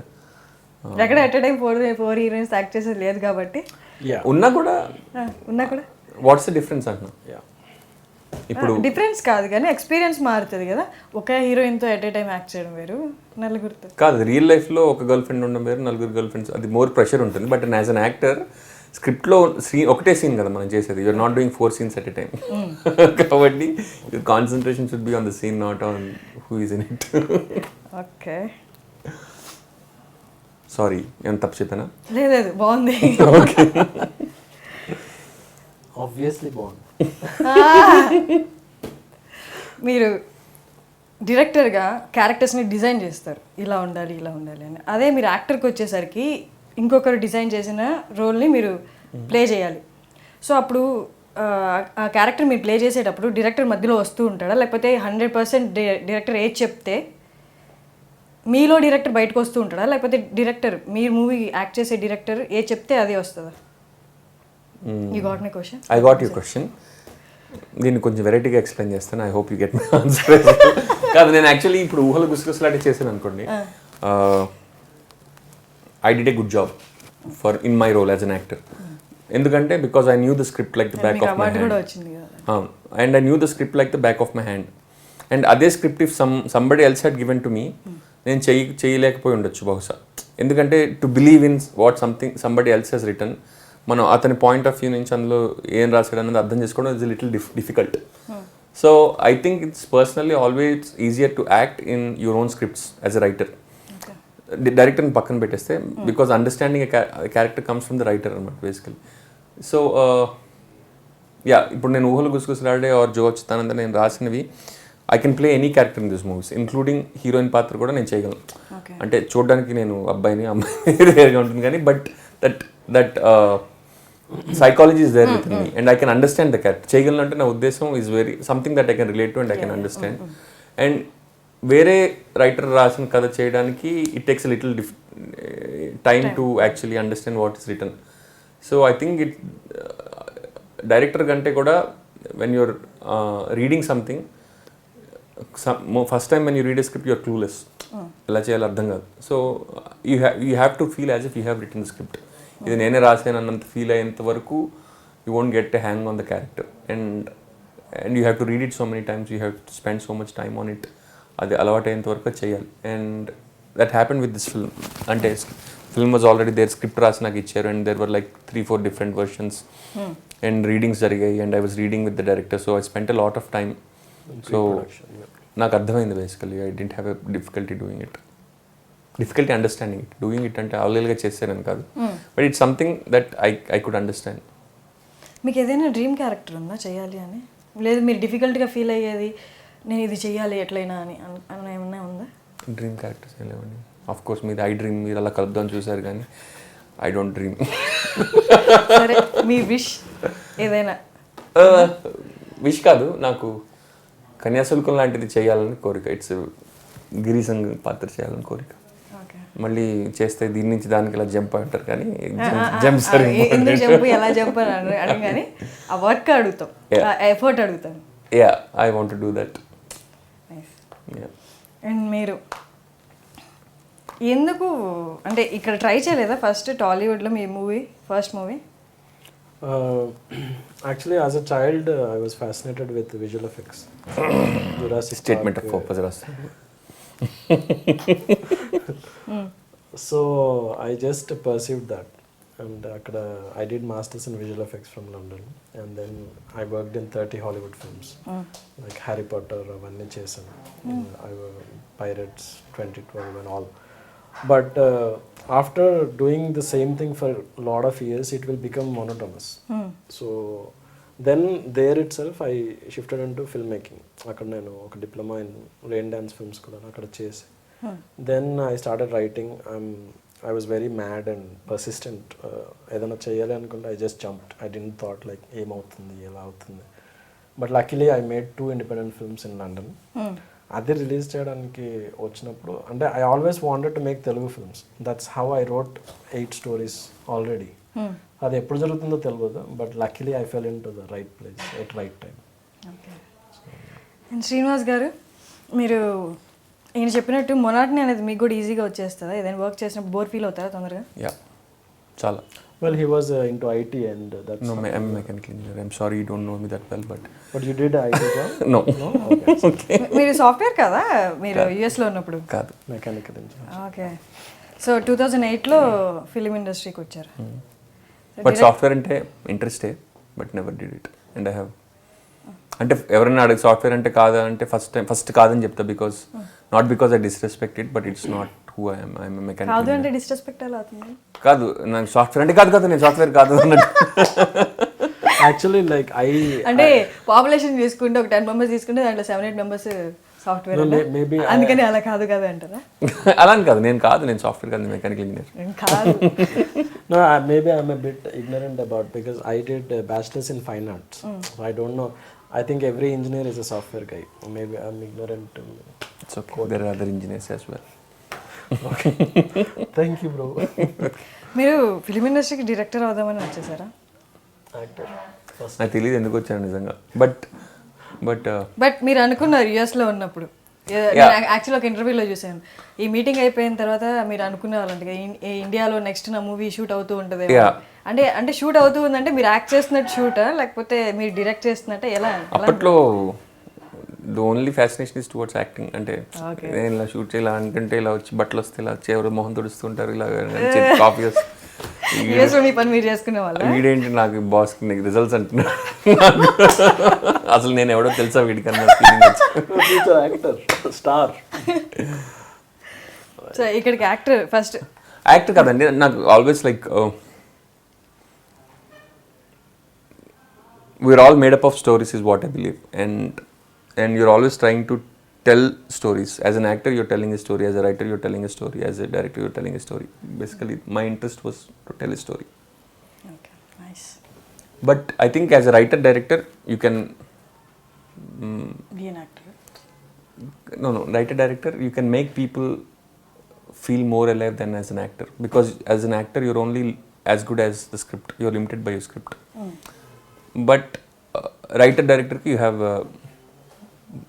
Speaker 1: ఎక్కడ ఎట్ టైం 4 హీరోయిన్స్ యాక్ట్ చేసేది లేదు కాబట్టి,
Speaker 2: ఉన్నా కూడా వాట్స్ ద డిఫరెన్స్ అంటున్నా. ఇప్పుడు
Speaker 1: డిఫరెన్స్ కాదు కానీ ఎక్స్పీరియన్స్ మారుతుంది కదా. ఒక హీరోయిన్తో ఎట్ ఏ టైం యాక్ట్ చేయడం వేరు, నలుగురితో
Speaker 2: కాదు. రియల్ లైఫ్లో ఒక గర్ల్ ఫ్రెండ్ ఉండడం వేరు, 4 గర్ల్ ఫ్రెండ్స్, అది మోర్ ప్రెషర్ ఉంటుంది. బట్ యాజ్ అన్ యాక్టర్ స్క్రిప్ట్లో ఒకటే సీన్ కదా మనం చేసేది, you're not doing 4 scenes at a time. కాబట్టి your concentration should be on the scene, not on who is in it.
Speaker 1: Okay,
Speaker 2: sorry, ఏమైనా తప్పు చెప్పానా?
Speaker 1: లేదు, బాగుంది.
Speaker 2: ఓకే,
Speaker 3: ఆబ్వియస్లీ బాగుంది.
Speaker 1: మీరు డైరెక్టర్గా క్యారెక్టర్స్ని డిజైన్ చేస్తారు, ఇలా ఉండాలి ఇలా ఉండాలి అని. అదే మీరు యాక్టర్కి వచ్చేసరికి ఇంకొకరు డిజైన్ చేసిన రోల్ని మీరు ప్లే చేయాలి. సో అప్పుడు ఆ క్యారెక్టర్ మీరు ప్లే చేసేటప్పుడు డైరెక్టర్ మధ్యలో వస్తూ ఉంటాడా, లేకపోతే 100% డైరెక్టర్ ఏది చెప్తే మీలో డైరెక్టర్ బయటకు వస్తూ ఉంటాడా, లేకపోతే డైరెక్టర్ మీరు మూవీ యాక్ట్ చేసే డైరెక్టర్ ఏ చెప్తే అదే వస్తుందా? You got my question.
Speaker 2: I got you question. దీన్ని కొంచెం వెరైటీగా ఎక్స్ప్లెయిన్ చేస్తాను. I hope you get my answer. కాదు, నేను యాక్చువల్లీ ఇప్పుడు ఊహలు గుసగుసలాంటి చేశాను అనుకోండి. I did a good job for in my role as an actor. ఎందుకంటే because I knew the script like the back of my hand. And I knew the script like the back of my hand. And అదే script if somebody else had given to me, నేను చేయలేకపోయి ఉండొచ్చు బహుశా. ఎందుకంటే to believe in what somebody else has written, మనం అతని point of view నుంచి అందులో ఏం రాశాడు అన్నది అర్థం చేసుకోవడం is little difficult. So I think it's personally always easier to act in your own scripts as a writer. డైరెక్టర్ని పక్కన పెట్టేస్తే, because understanding character comes from the writer అనమాట బేసికలీ. సో యా, ఇప్పుడు నేను ఊహలు గుసగుసలాడే ఆర్ జో అచ్యుతానంద నేను రాసినవి, I can play any character in this movies, including heroine పాత్ర కూడా నేను చేయగలను. అంటే చూడడానికి నేను అబ్బాయిని అమ్మాయి వేరుగా ఉంటుంది కానీ, but that psychology is there with me and I can understand the character. చేయగలను అంటే నా ఉద్దేశం is very something that I can relate to and I can understand. And వేరే రైటర్ రాసిన కథ చేయడానికి it takes a little time to actually understand what is written. So I think it director కంటే కూడా when you're reading something, first time when you read a script you're clueless. ఎలా చేయాలో అర్థం కాదు. So you have to feel as if you have written the script. ఇది నేనే రాసాను అన్నంత ఫీల్ అయ్యేంత వరకు you won't get a hang on the character. And you have to read it so many times, you have to spend so much time on it. అది అలవాటు అయ్యేంత వరకు చేయాలి. And that happen with this film. అంటే film was already there, script రాసి నాకు ఇచ్చారు and there were like 3-4 different versions and readings జరిగాయి and I was reading with the director. So I spent a lot of time. So నాకు అర్థమైంది basically. I didn't have a difficulty doing it, difficulty understanding it. Doing it అంటే అవలేలుగా చేశానని కాదు, but it's something that I could understand.
Speaker 1: మీకు ఏదైనా dream character ఉందా చేయాలి అని? లేదు మీరు డిఫికల్ట్గా ఫీల్ అయ్యేది నేను ఇది చేయాలి ఎట్లయినా అని ఏమన్నా ఉందా?
Speaker 2: డ్రీమ్ క్యారెక్టర్స్ ఏం లేవండి. ఆఫ్ కోర్స్ మీది iDream, మీరు అలా కలుద్దాం చూసారు కానీ ఐ డోంట్ డ్రీమ్.
Speaker 1: సరే, మీ విష్ ఏదైనా?
Speaker 2: విష్ కాదు, నాకు కన్యాశుల్కం లాంటిది చేయాలని కోరిక. ఇట్స్ గిరిసంగ్ పాత్ర చేయాలని కోరిక. మళ్ళీ చేస్తే దీని నుంచి దానికి ఇలా జంప్ అంటారు కానీ జంప్స్
Speaker 1: ఎలా జంప్ అని అడగ కానీ ఆ వర్క్ అడుగుతాం, ఎఫర్ట్ అడుగుతాం.
Speaker 2: Yeah, I want to do that.
Speaker 1: And మీరు ఎందుకు అంటే ఇక్కడ ట్రై చేయలేదా ఫస్ట్ టాలీవుడ్లో మీ first movie?
Speaker 3: Actually, as a child, I was fascinated with visual effects.
Speaker 2: Statement of purpose రాస్తా.
Speaker 3: So I just perceived that, and I did masters in visual effects from London, and then I worked in 30 Hollywood films, like Harry Potter, avanni chesanu, Pirates, 2012 and all. But after doing the same thing for a lot of years, it will become monotonous. So then there itself I shifted into filmmaking. Akkada nenu oka diploma in rain dance films kuda akkada chesi. Then I started writing. I was very mad and persistent. Edana cheyali anukunte I just jumped. I didn't thought like em avutundi ela avutundi. But luckily I made 2 independent films in London. అది release చేయడానికి వచ్చినప్పుడు అంటే I always wanted to make Telugu films. That's how I wrote 8 stories already. అది ఎప్పుడు జరుగుతుందో తెలియదు, but luckily I fell in to the right place at right time.
Speaker 1: And Srinivas గారు, మీరు ఈయన చెప్పినట్టు మొనాటనీ అనేది మీకు కూడా ఈజీగా వచ్చేస్తుందా? ఏదైనా వర్క్ చేసినప్పుడు బోర్ ఫీల్ అవుతారా తొందరగా?
Speaker 2: యా, చాలా.
Speaker 3: Well, he was into IT and that's...
Speaker 2: No, I'm a mechanical engineer. I'm sorry you don't know me that well, but...
Speaker 3: But you did IT job?
Speaker 2: No.
Speaker 3: No? Okay.
Speaker 1: మీరు software కదా మీరు యుఎస్లో ఉన్నప్పుడు?
Speaker 2: కాదు,
Speaker 3: mechanical engineer.
Speaker 1: Okay. So 2008లో film ఇండస్ట్రీకి వచ్చారు.
Speaker 2: But software అంటే ఇంట్రెస్టే, but never did it. And I have అంటే ఎవరైనా అడిగి సాఫ్ట్వేర్ అంటే కాదా అంటే ఫస్ట్ కాదని చెప్తా. Because not because I disrespect it, but it's not who I am. I'm mechanical.
Speaker 1: కాదు అంటే డిస్రెస్పెక్ట్ ఎలా అవుతుంది?
Speaker 2: కాదు, నాకు సాఫ్ట్వేర్ అంటే కాదు నేను సాఫ్ట్వేర్ కాదు అన్నట్టు.
Speaker 3: యాక్చువల్లీ లైక్
Speaker 1: అంటే పాపులేషన్ తీసుకుంటే ఒక 10 మెంబర్స్ తీసుకుంటే దాంట్లో 7-8 మెంబర్స్ సాఫ్ట్వేర్, అందుకని అలా కాదు కదా అంటారా?
Speaker 2: అలా కాదు, నేను సాఫ్ట్వేర్ కాదు, మెకానికల్ ఇంజనీర్.
Speaker 1: కాదు.
Speaker 3: No, maybe I'm a bit ignorant about, because I did a bachelor's in fine arts. I don't know. I think every engineer is a software guy. Maybe I'm ignorant.
Speaker 2: It's okay. There are other engineers as well.
Speaker 3: Okay. Thank you, bro.
Speaker 1: మీరు film ఇండస్ట్రీకి director అవుదామని వచ్చేసారా?
Speaker 3: Actor first.
Speaker 2: నాకు తెలియదు ఎందుకు వచ్చాను నిజంగా. But
Speaker 1: but మీరు అనుకున్నారు యుఎస్లో ఉన్నప్పుడు, యాక్చువల్ ఒక ఇంటర్వ్యూలో చూసాను, ఈ మీటింగ్ అయిపోయిన తర్వాత మీరు అనుకునే వాళ్ళంటే ఇండియాలో నెక్స్ట్ నా మూవీ షూట్ అవుతూ ఉంటుంది అంటే షూట్ అవుతూ ఉందంటే మీరు యాక్ట్ చేస్తున్నట్టు షూటా లేకపోతే మీరు డైరెక్ట్ చేస్తున్నట్టే ఎలా?
Speaker 2: అప్పట్లో the only fascination is towards acting. అంటే నేను ఇలా షూట్ చేయాలి అనుకుంటే ఇలా వచ్చి బట్టలు వస్తే ఇలా వచ్చి ఎవరు మొహం తుడుస్తుంటారు, ఇలా కాఫీ
Speaker 1: యుఎస్లో మీ పని మీరు చేసుకునే వాళ్ళ?
Speaker 2: వీడేంటి నాకు బాస్కి నీకు రిజల్ట్స్ అంటున్నా, అసలు నేను ఎవడో తెలుసా వీడికన్నా
Speaker 3: యాక్టర్ స్టార్.
Speaker 1: సో ఇక్కడికి యాక్టర్ ఫస్ట్
Speaker 2: యాక్టర్ కదండి. నాకు always like we're all made up of stories is what I believe, and you're always trying to tell stories. As an actor you're telling a story, as a writer you're telling a story, as a director you're telling a story. Basically my interest was to tell a story.
Speaker 1: Okay, nice.
Speaker 2: But I think as a writer director you can
Speaker 1: be an actor.
Speaker 2: No, writer director you can make people feel more alive than as an actor, because as an actor you're only as good as the script, you're limited by your script. But writer director you have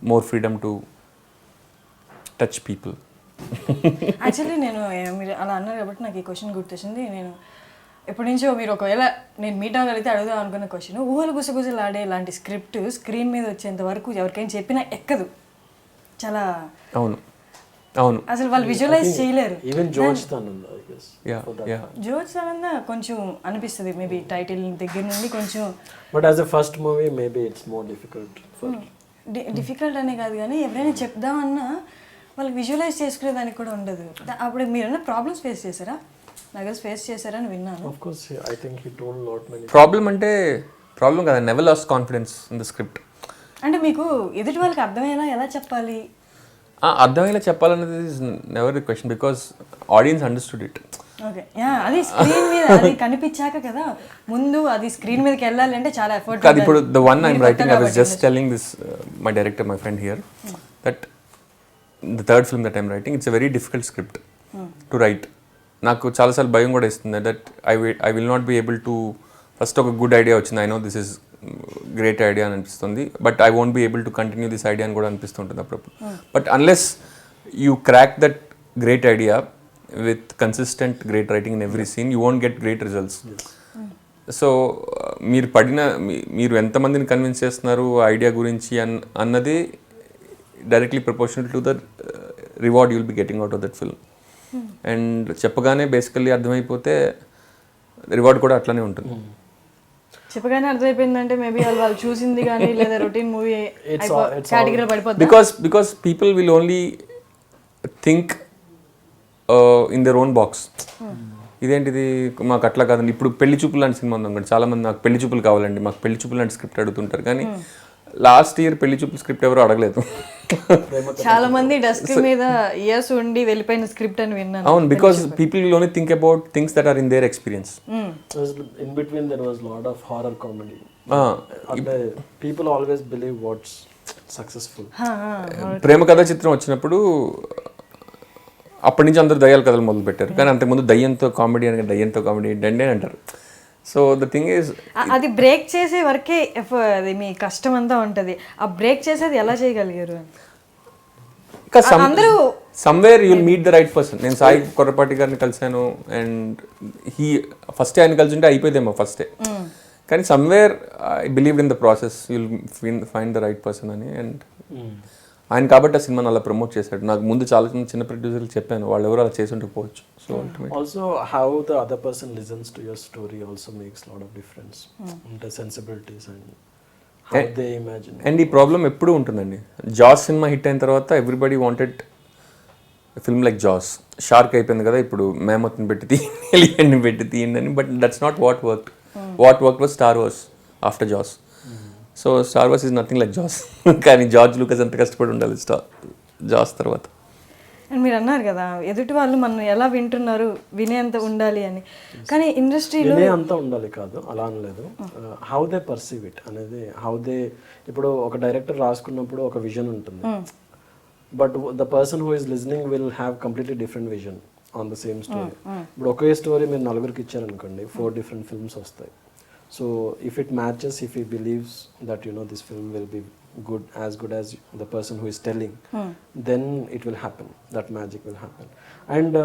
Speaker 2: more freedom to touch people.
Speaker 1: Actually నేను మీరు అలా అన్నారు కాబట్టి నాకు ఈ question గుర్తొచ్చింది. నేను ఎప్పటి నుంచో మీరు ఒకవేళ నేను మీట్ అవ్వగలిగితే అడుగుదాం అనుకున్న క్వశ్చన్, ఊహలు గుసగుసలాడే ఇలాంటి స్క్రిప్ట్ స్క్రీన్ మీద వచ్చేంత వరకు ఎవరికైనా చెప్పినా ఎక్కదు చాలా.
Speaker 2: అవును అవును,
Speaker 1: అసలు వాళ్ళు విజువలైజ్ చేయలేరు.
Speaker 3: ఈవెన్ జోర్జ్ తనంద
Speaker 1: జోర్జ్ తనంద కొంచెం అనిపిస్తుంది మేబీ టైటిల్ దగ్గర నుండి కొంచెం.
Speaker 3: But as a first movie maybe it's more difficult.
Speaker 1: Difficult అనే కాదు కానీ ఎవరైనా చెప్దామన్నా వాళ్ళకి విజువలైజ్ చేసుకునేదానికి కూడా ఉండదు. అప్పుడు మీరన్నా ప్రాబ్లమ్స్ ఫేస్ చేశారా? నగర్స్ ఫేస్ చేశారని విన్నాను.
Speaker 3: Of course I think he told lot many.
Speaker 2: Problem కదా, never lost confidence in the script.
Speaker 1: అంటే మీకు ఎదుటి వాళ్ళకి అర్థమయ్యేలా ఎలా చెప్పాలి?
Speaker 2: అర్థమయ్యేలా చెప్పాలనేది is never the question, because audience understood it.
Speaker 1: Okay, అది స్క్రీన్ మీద అది కనిపించాక కదా, ముందు అది స్క్రీన్ మీదకి వెళ్ళాలి అంటే చాలా ఎఫర్ట్.
Speaker 2: కాదు, ఇప్పుడు the one I'm writing, I was just telling this my director, my friend here, that the third film that I'm writing it's a very difficult script to right. నాకు చాలాసార్లు భయం కూడా ఇస్తుంది that I will not be able to, first ఒక good idea వచ్చింది, I know this is great idea అని అనిపిస్తుంది, but I won't be able to continue this idea అని కూడా అనిపిస్తుంటుంది అప్పుడప్పుడు. But unless you crack that great idea with consistent great writing in every scene, you won't get great results. So మీరు ఎంతమందిని convince చేస్తున్నారు idea గురించి అన్నది directly proportional to the reward you'll be getting out of that film. And చెప్పగానే basically అర్థమైపోతే reward కూడా అట్లానే ఉంటుంది.
Speaker 1: చెప్పగానే అర్థమైపోయిందంటే మేబీ వాళ్ళు చూసింది కానీ లేదా రొటీన్ మూవీ కేటగిరీలో పడిపోతుంది.
Speaker 2: Because people will only think in their own box. ఇదేంటిది మాకు అట్లా కాదండి. ఇప్పుడు పెళ్లి చూపులు లాంటి సినిమా ఉందండి, చాలా మంది నాకు పెళ్లి చూపులు కావాలండి, మాకు పెళ్లి చూపులు లాంటి స్క్రిప్ట్ అడుగుతుంటారు, కానీ లాస్ట్ ఇయర్ పెళ్లి చూపులు స్క్రిప్ట్ ఎవరు అడగలేదు.
Speaker 1: చాలా మంది డెస్క్ మీద ఇయర్స్ ఉండి వెళ్ళిపోయిన స్క్రిప్ట్ అని విన్నాను.
Speaker 2: అవును, because people will only think about things that are in their experience.
Speaker 3: In between there was lot of horror comedy. అంటే people always believe what's successful.
Speaker 2: ప్రేమ కథా చిత్రం వచ్చినప్పుడు అప్పటి నుంచి అందరూ దయ్యాల కథలు మొదలు పెట్టారు, కానీ అంతకుముందు దయ్యంతో కామెడీ ఏంటంటే అంటారు. సో ద థింగ్ ఈజ్
Speaker 1: అది బ్రేక్ చేసే వరకే అది మీ కష్టం అంతా ఉంటుంది. ఆ బ్రేక్ చేసేది ఎలా చేయగలిగారు? అందరూ
Speaker 2: somewhere you'll meet the right person. నేను సాయి కొర్రపాటి గారిని కలిశాను, అండ్ ఫస్ట్ ఆయన కలిసి ఉంటే అయిపోయేదేమో ఫస్టే, కానీ somewhere I believe in the process you'll find the right person అని. అండ్ ఆయన కాబట్టి ఆ సినిమాని అలా ప్రమోట్ చేశాడు. నాకు ముందు చాలా చిన్న ప్రొడ్యూసర్లు చెప్పాను, వాళ్ళు ఎవరు అలా చేసి ఉండకపోవచ్చు. So
Speaker 3: also how the other person listens to your story also makes lot of difference. అంటే sensibilities and how they imagine.
Speaker 2: And ఈ ప్రాబ్లం ఎప్పుడూ ఉంటుందండి. జాస్ సినిమా హిట్ అయిన తర్వాత everybody wanted film like Jaws. Shark అయిపోయింది కదా, ఇప్పుడు మేమత్ని పెట్టి తీయండి, ఎలియన్ని పెట్టి తీయండి అని. But that's not what work. What work was Star Wars after Jaws. So Star Wars is nothing like Jaws. కానీ జార్జ్ లూకస్ అంత కష్టపడి ఉండాలి జాస్ తర్వాత.
Speaker 1: అండ్ మీరు అన్నారు కదా ఎదుటి వాళ్ళు మనం ఎలా వింటున్నారు వినేంత ఉండాలి అని, కానీ ఇండస్ట్రీలో
Speaker 3: అంతా ఉండాలి కాదు, అలా అనలేదు. హౌ దే పర్సీవ్ ఇట్ అనేది, హౌ దే, ఇప్పుడు ఒక డైరెక్టర్ రాసుకున్నప్పుడు ఒక విజన్ ఉంటుంది, but the person who is listening will have completely different vision on the same story. ఇప్పుడు ఒకే స్టోరీ మీరు నలుగురికి ఇచ్చారనుకోండి, 4 different ఫిల్మ్స్ వస్తాయి. So if it matches, if he believes that this film will be good as the person who is telling, then it will happen. That magic will happen. And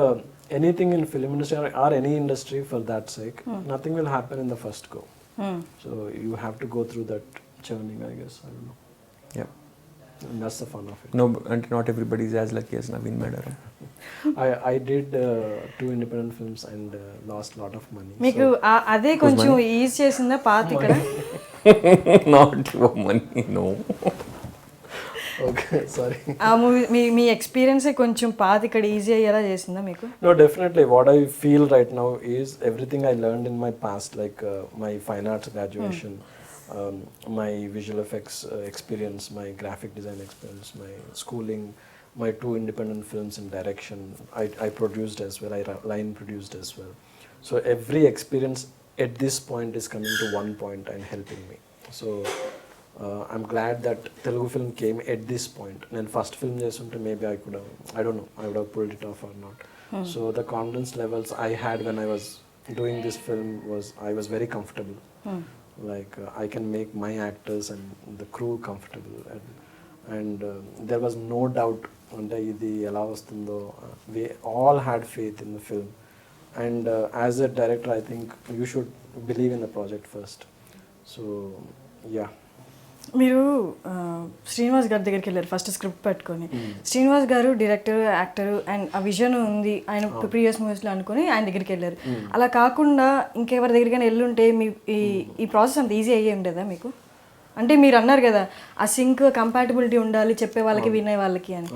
Speaker 3: anything in film industry or any industry for that sake, nothing will happen in the first go. So you have to go through that churning, I guess. I don't know.
Speaker 2: Yeah.
Speaker 3: And that's the fun of it.
Speaker 2: No, and not everybody is as lucky as Naveen Medaram.
Speaker 3: I did 2 independent films and lost lot of money.
Speaker 1: మీకు అదే కొంచెం is చేసిందా పాత ఇక్కడ?
Speaker 2: Not your money, no.
Speaker 3: Okay, sorry.
Speaker 1: ఆ movie మీ experience కొంచెం పాత ఇక్కడ ఈజీ అయ్యేలా చేసిందా మీకు?
Speaker 3: No, definitely. What I feel right now is everything I learned in my past, like my fine arts graduation, my visual effects experience, my graphic design experience, my schooling, my 2 independent films in direction. I produced as well. I line produced as well. So every experience at this point is coming to one point and helping me. So I'm glad that Telugu film came at this point. Then first film chesunte maybe I could have, I don't know, I would have pulled it off or not. So the confidence levels I had when I was doing this film was I was very comfortable. Like I can make my actors and the crew comfortable, and there was no doubt ante idi ela vastundo. We all had faith in the film, and as a director I think you should believe in the project first. So yeah.
Speaker 1: మీరు శ్రీనివాస్ గారి దగ్గరికి వెళ్ళారు first script పెట్టుకొని. శ్రీనివాస్ గారు director, actor and ఆ vision ఉంది ఆయన previous మూవీస్లో అనుకుని ఆయన దగ్గరికి వెళ్ళారు. అలా కాకుండా ఇంకెవరి దగ్గరికైనా వెళ్ళుంటే మీ ఈ ప్రాసెస్ అంత ఈజీ అయ్యే ఉండేదా మీకు? అంటే మీరు అన్నారు కదా ఆ సింక్ కంపాటబిలిటీ ఉండాలి చెప్పే వాళ్ళకి వినే వాళ్ళకి అని,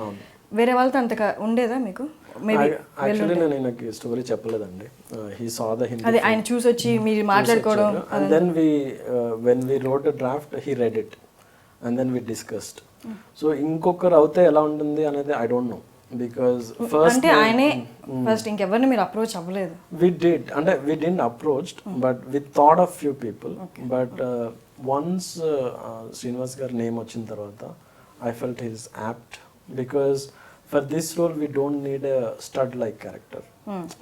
Speaker 1: వేరే వాళ్ళతో అంత ఉండేదా మీకు?
Speaker 3: Actually నేను ఆయనకి స్టోరీ చెప్పలేదండి. He saw the Hindi.
Speaker 1: అదే ఆయన చూసి వచ్చి మీరు మాట్లాడుకోవడం.
Speaker 3: And then when we wrote a draft, he read it and then we discussed. So ఇంకొకరు అవుతే ఎలా ఉంటుంది అనేది I don't know, because first
Speaker 1: అంటే ఆయనే ఫస్ట్ ఇంకెవరిని మీరు అప్రోచ్ అవ్వలేదు?
Speaker 3: We did, and we didn't approached, but we thought of few people. But once Srinivas gar name వచ్చిన తర్వాత I felt he is apt, because for this role we don't need a stud like character,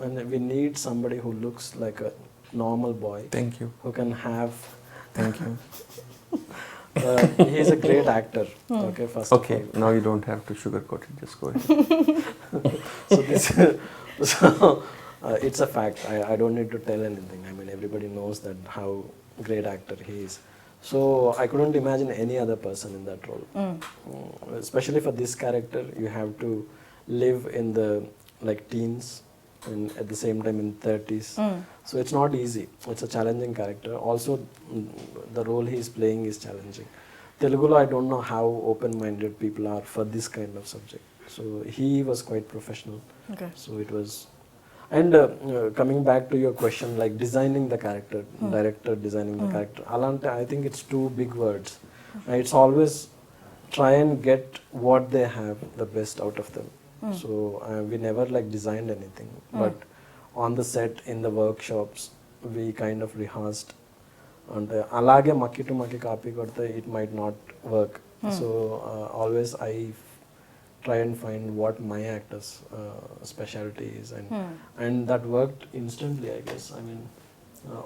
Speaker 3: and we need somebody who looks like a normal boy.
Speaker 2: Thank you.
Speaker 3: Who can have
Speaker 2: Thank you.
Speaker 3: He is a great actor. Okay, first
Speaker 2: Okay, now you don't have to sugarcoat it, just go ahead.
Speaker 3: So this so it's a fact. I don't need to tell anything. I mean everybody knows that how great actor he is. So I couldn't imagine any other person in that role. Especially for this character, you have to live in the like teens and at the same time in 30s. So it's not easy. It's a challenging character. Also, the role he is playing is challenging. Telugulo, I don't know how open-minded people are for this kind of subject. So he was quite professional.
Speaker 1: Okay.
Speaker 3: So it was. And coming back to your question, like designing the character, director designing the character, alante I think it's 2 big words. It's always try and get what they have, the best out of them. So we never like designed anything, but on the set, in the workshops, we kind of rehearsed, and alage makki to makki copy korte it might not work. So always I try and find what my actor's specialty is, and that worked instantly, I guess. I mean,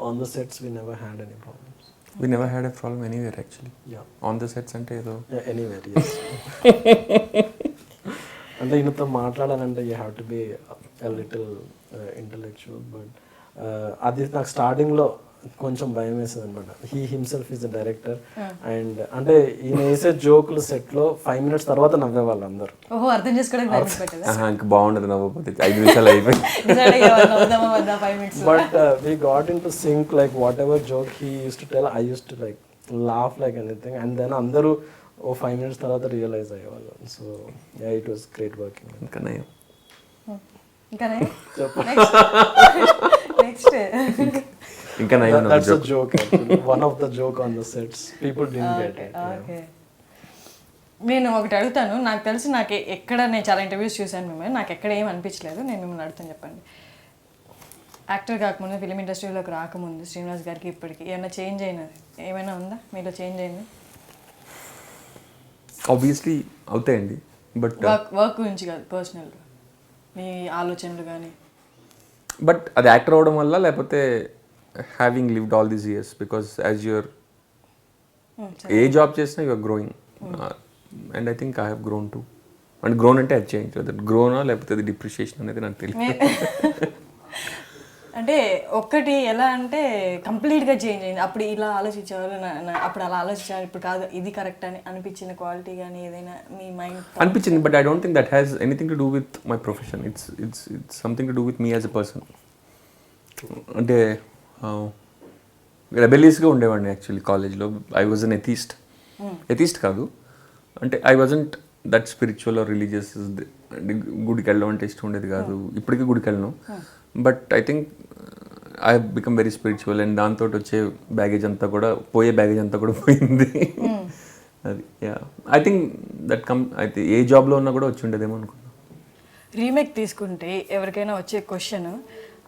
Speaker 3: on the sets we never had any problems.
Speaker 2: We never had a problem anywhere actually.
Speaker 3: Yeah.
Speaker 2: On the sets ante edo.
Speaker 3: Yeah, anywhere, yes. And inatho maatladalante you have to be a little intellectual, but adi నాకు starting లో కొంచెం భయం వేసేది అనమాట. He himself is the director, and అంటే ఈయన వేసే జోకులు సెట్ లో 5 minutes తర్వాత నవ్వేవాళ్ళు అందరు.
Speaker 1: ఓహో, అర్థం చేసుకోవడానికి
Speaker 2: ఇంకా బాగుండదు నవ్వకపోతే 5 నిమిషాలు అయిపోయి.
Speaker 3: But we got into sync, like whatever joke he used to tell, I used to like laugh like anything, and then అందరూ 5 minutes తర్వాత రియలైజ్ అయ్యేవాళ్ళు. So yeah, it was great working.
Speaker 2: ఇంకా నయం.
Speaker 1: నెక్స్ట్
Speaker 2: ఇంకా నయం.
Speaker 3: That's a joke actually. One of the joke on the sets. People didn't get it.
Speaker 1: Okay, నేను ఒకటి అడుగుతాను. నాకు తెలిసి నాకు ఎక్కడ నేను చాలా ఇంటర్వ్యూస్ చూశాను మిమ్మల్ని, నాకు ఎక్కడ ఏం అనిపించలేదు. నేను మిమ్మల్ని అడుగుతాను, చెప్పండి. యాక్టర్ కాకముందు, ఫిలిం ఇండస్ట్రీలోకి రాకముందు శ్రీనివాస్ గారికి ఇప్పటికి ఏమైనా చేంజ్ అయినది ఏమైనా ఉందా? మీలో చేంజ్ అయింది?
Speaker 2: ఆబ్వియస్లీ అవుతాయండి, బట్
Speaker 1: వర్క్ గురించి కాదు, పర్సనల్గా మీ ఆలోచనలు కానీ.
Speaker 2: బట్ అది యాక్టర్ అవ్వడం వల్ల లేకపోతే having lived all these years, because as you're ఏ జాబ్ చేసినా you're growing, and I think I have grown too. And grown అంటే అది చేంజ్, అది గ్రోనా లేకపోతే అది డిప్రిషియేషన్ అనేది నాకు తెలియదు.
Speaker 1: అంటే ఒక్కటి ఎలా అంటే కంప్లీట్గా చేంజ్ అయింది. అప్పుడు ఇలా ఆలోచించేవాళ్ళు, అప్పుడు అలా ఆలోచించారు, ఇప్పుడు కాదు ఇది కరెక్ట్ అని అనిపించిన క్వాలిటీ కానీ ఏదైనా మీ మైండ్
Speaker 2: అనిపించింది. But I don't think that has anything to do with my profession. It's something to do with me as a person. అంటే రెబెలియస్గా ఉండేవాడిని యాక్చువల్లీ కాలేజ్లో. I was an atheist. Atheist కాదు, అంటే I wasn't that spiritual or religious. గుడికి వెళ్ళడం అంటే ఇష్టం ఉండేది కాదు, ఇప్పటికీ గుడికి వెళ్ళను. But I think I have become very spiritual, and దాంతో వచ్చే బ్యాగేజ్ అంతా కూడా, పోయే బ్యాగేజ్ అంతా కూడా పోయింది. అది ఐ థింక్ దట్ అయితే ఏ జాబ్లో ఉన్నా కూడా వచ్చి ఉండేదేమో అనుకున్నాను.
Speaker 1: రీమేక్ తీసుకుంటే ఎవరికైనా వచ్చే క్వశ్చన్,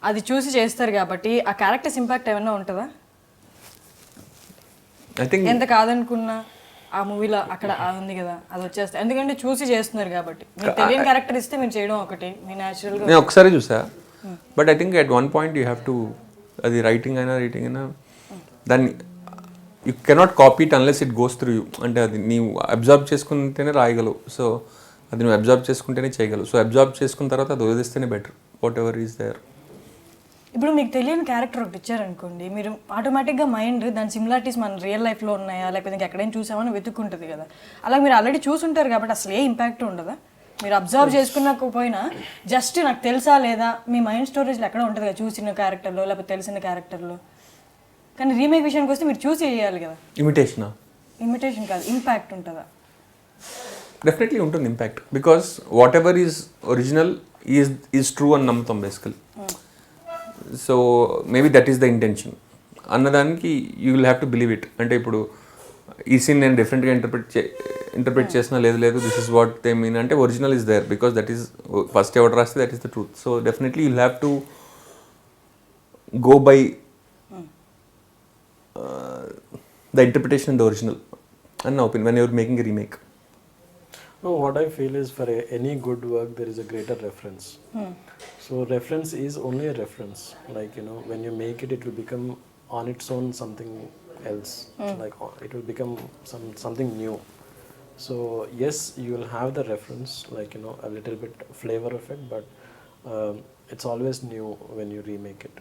Speaker 1: అది చూసి చేస్తారు కాబట్టి ఆ క్యారెక్టర్స్ ఇంపాక్ట్ ఏమైనా ఉంటుందా?
Speaker 2: ఐ థింక్
Speaker 1: ఎంత కాదనుకున్నా ఆ మూవీలో అక్కడ ఉంది కదా, అది వచ్చేస్తుంది. ఎందుకంటే చూసి చేస్తున్నారు కాబట్టి. మీకు తెలియని క్యారెక్టర్ ఇస్తే మీరు చేయడం ఒకటి, మీ న్యాచురల్గా.
Speaker 2: నేను ఒకసారి చూసా, but I think at one point you have to, అది రైటింగ్ అయినా దాన్ని you cannot copy it unless it goes through you. అంటే అది నీవు అబ్జర్వ్ చేసుకుంటేనే రాయగలవు. సో అది నువ్వు అబ్జర్వ్ చేసుకుంటేనే చేయగలవు. సో అబ్జర్వ్ చేసుకున్న తర్వాత అది వదిలేస్తేనే better, whatever is there.
Speaker 1: ఇప్పుడు మీకు తెలియని క్యారెక్టర్ ఒకటి ఇచ్చారనుకోండి, మీరు ఆటోమేటిక్గా మైండ్ దాని సిమిలారిటీస్ మన రియల్ లైఫ్లో ఉన్నాయా లేకపోతే ఇంకా ఎక్కడైనా చూసామని వెతుక్కుంటుంది కదా. అలా మీరు ఆల్రెడీ చూసుంటారు కాబట్టి అసలు ఏ ఇంపాక్ట్ ఉండదా? మీరు అబ్జర్వ్ చేసుకున్నకపోయినా జస్ట్ నాకు తెలుసా లేదా మీ మైండ్ స్టోరేజ్లో ఎక్కడ ఉంటుంది కదా, చూసిన క్యారెక్టర్లో లేకపోతే తెలిసిన క్యారెక్టర్లో. కానీ రీమేక్ విషయానికి వస్తే మీరు చూసి చేయాలి కదా. ఇమిటేషన్ కాదు, ఇంపాక్ట్ ఉంటుందా?
Speaker 2: డెఫినెట్లీ ఉంటుంది impact, because whatever is original is true అని నమ్ముతాం basically. So maybe that is the intention అన్నదానికి you will have to believe it. అంటే ఇప్పుడు ఈ సీన్ నేను డిఫరెంట్గా ఇంటర్ప్రిట్ చేసినా లేదు this is what they mean అంటే original is there, because that is first ఎవరు రాస్తే that is the truth. So definitely you have to go by the interpretation the original అని నా opinion when you're making a remake.
Speaker 3: No, what I feel is for any good work there is a greater reference. So reference is only a reference. Like, you know, when you make it, it will become on its own something else. Like it will become something new. So yes, you will have the reference, like, you know, a little bit flavor of it, but it's always new when you remake it.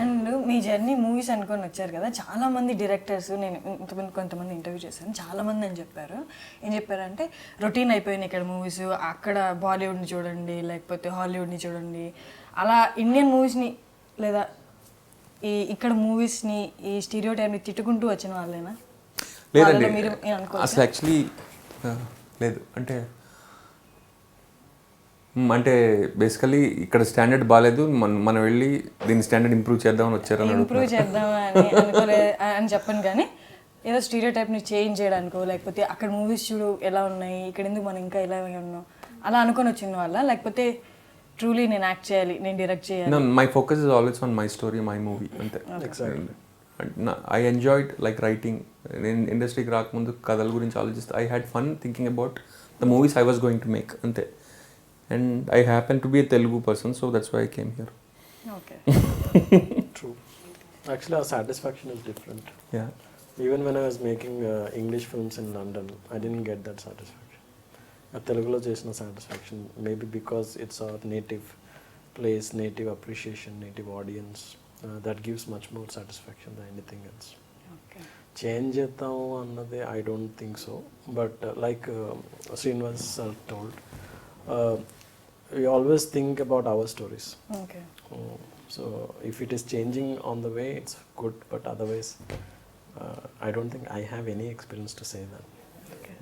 Speaker 1: And me journey movies అనుకొని వచ్చారు కదా, చాలామంది directors, నేను కొంతమంది interview చేశాను, చాలామంది అని చెప్పారు. ఏం చెప్పారంటే రొటీన్ అయిపోయినాయి ఇక్కడ మూవీస్, అక్కడ బాలీవుడ్ని చూడండి లేకపోతే హాలీవుడ్ని చూడండి, అలా ఇండియన్ మూవీస్ని లేదా ఇక్కడ మూవీస్ని ఈ స్టీరియో టైప్ని తిట్టుకుంటూ వచ్చిన వాళ్ళేనా?
Speaker 2: లేదండి, అసలు యాక్చువల్లీ లేదు. అంటే బేసికలీ ఇక్కడ స్టాండర్డ్ బాగాలేదు, మనం వెళ్ళి దీని స్టాండర్డ్ ఇంప్రూవ్ చేద్దామని వచ్చారని.
Speaker 1: ఇంప్రూవ్ చేద్దామని అనుకోలే అని చెప్పను, కానీ ఏదో స్టీరియో టైప్ని చేంజ్ చేయడానికో లేకపోతే అక్కడ మూవీస్ చూడు ఎలా ఉన్నాయి, ఇక్కడ ఎందుకు మనం ఇంకా ఇలా ఉన్నాం అలా అనుకొని వచ్చిన వాళ్ళ, లేకపోతే ట్రూలీ నేను యాక్ట్ చేయాలి, నేను డైరెక్ట్ చేయాలి?
Speaker 2: My focus is always on my story, my movie అంతే. I enjoyed like writing. నేను ఇండస్ట్రీకి రాకముందు కథల గురించి ఆలోచిస్తే I had fun thinking about the movies I was going to make అంతే. And I happen to be a Telugu person, so that's why I came here.
Speaker 1: Okay.
Speaker 3: True. Actually, our satisfaction is different.
Speaker 2: Yeah.
Speaker 3: Even when I was making English films in London, I didn't get that satisfaction. Telugulo chesina satisfaction, maybe because it's our native place, native appreciation, native audience. That gives much more satisfaction than anything else.
Speaker 1: Okay.
Speaker 3: Change chedam annade I don't think so. But like Srinivas told, we always think about our stories.
Speaker 1: Okay.
Speaker 3: So if it is changing on the way, it's good, but otherwise I don't think I have any experience to say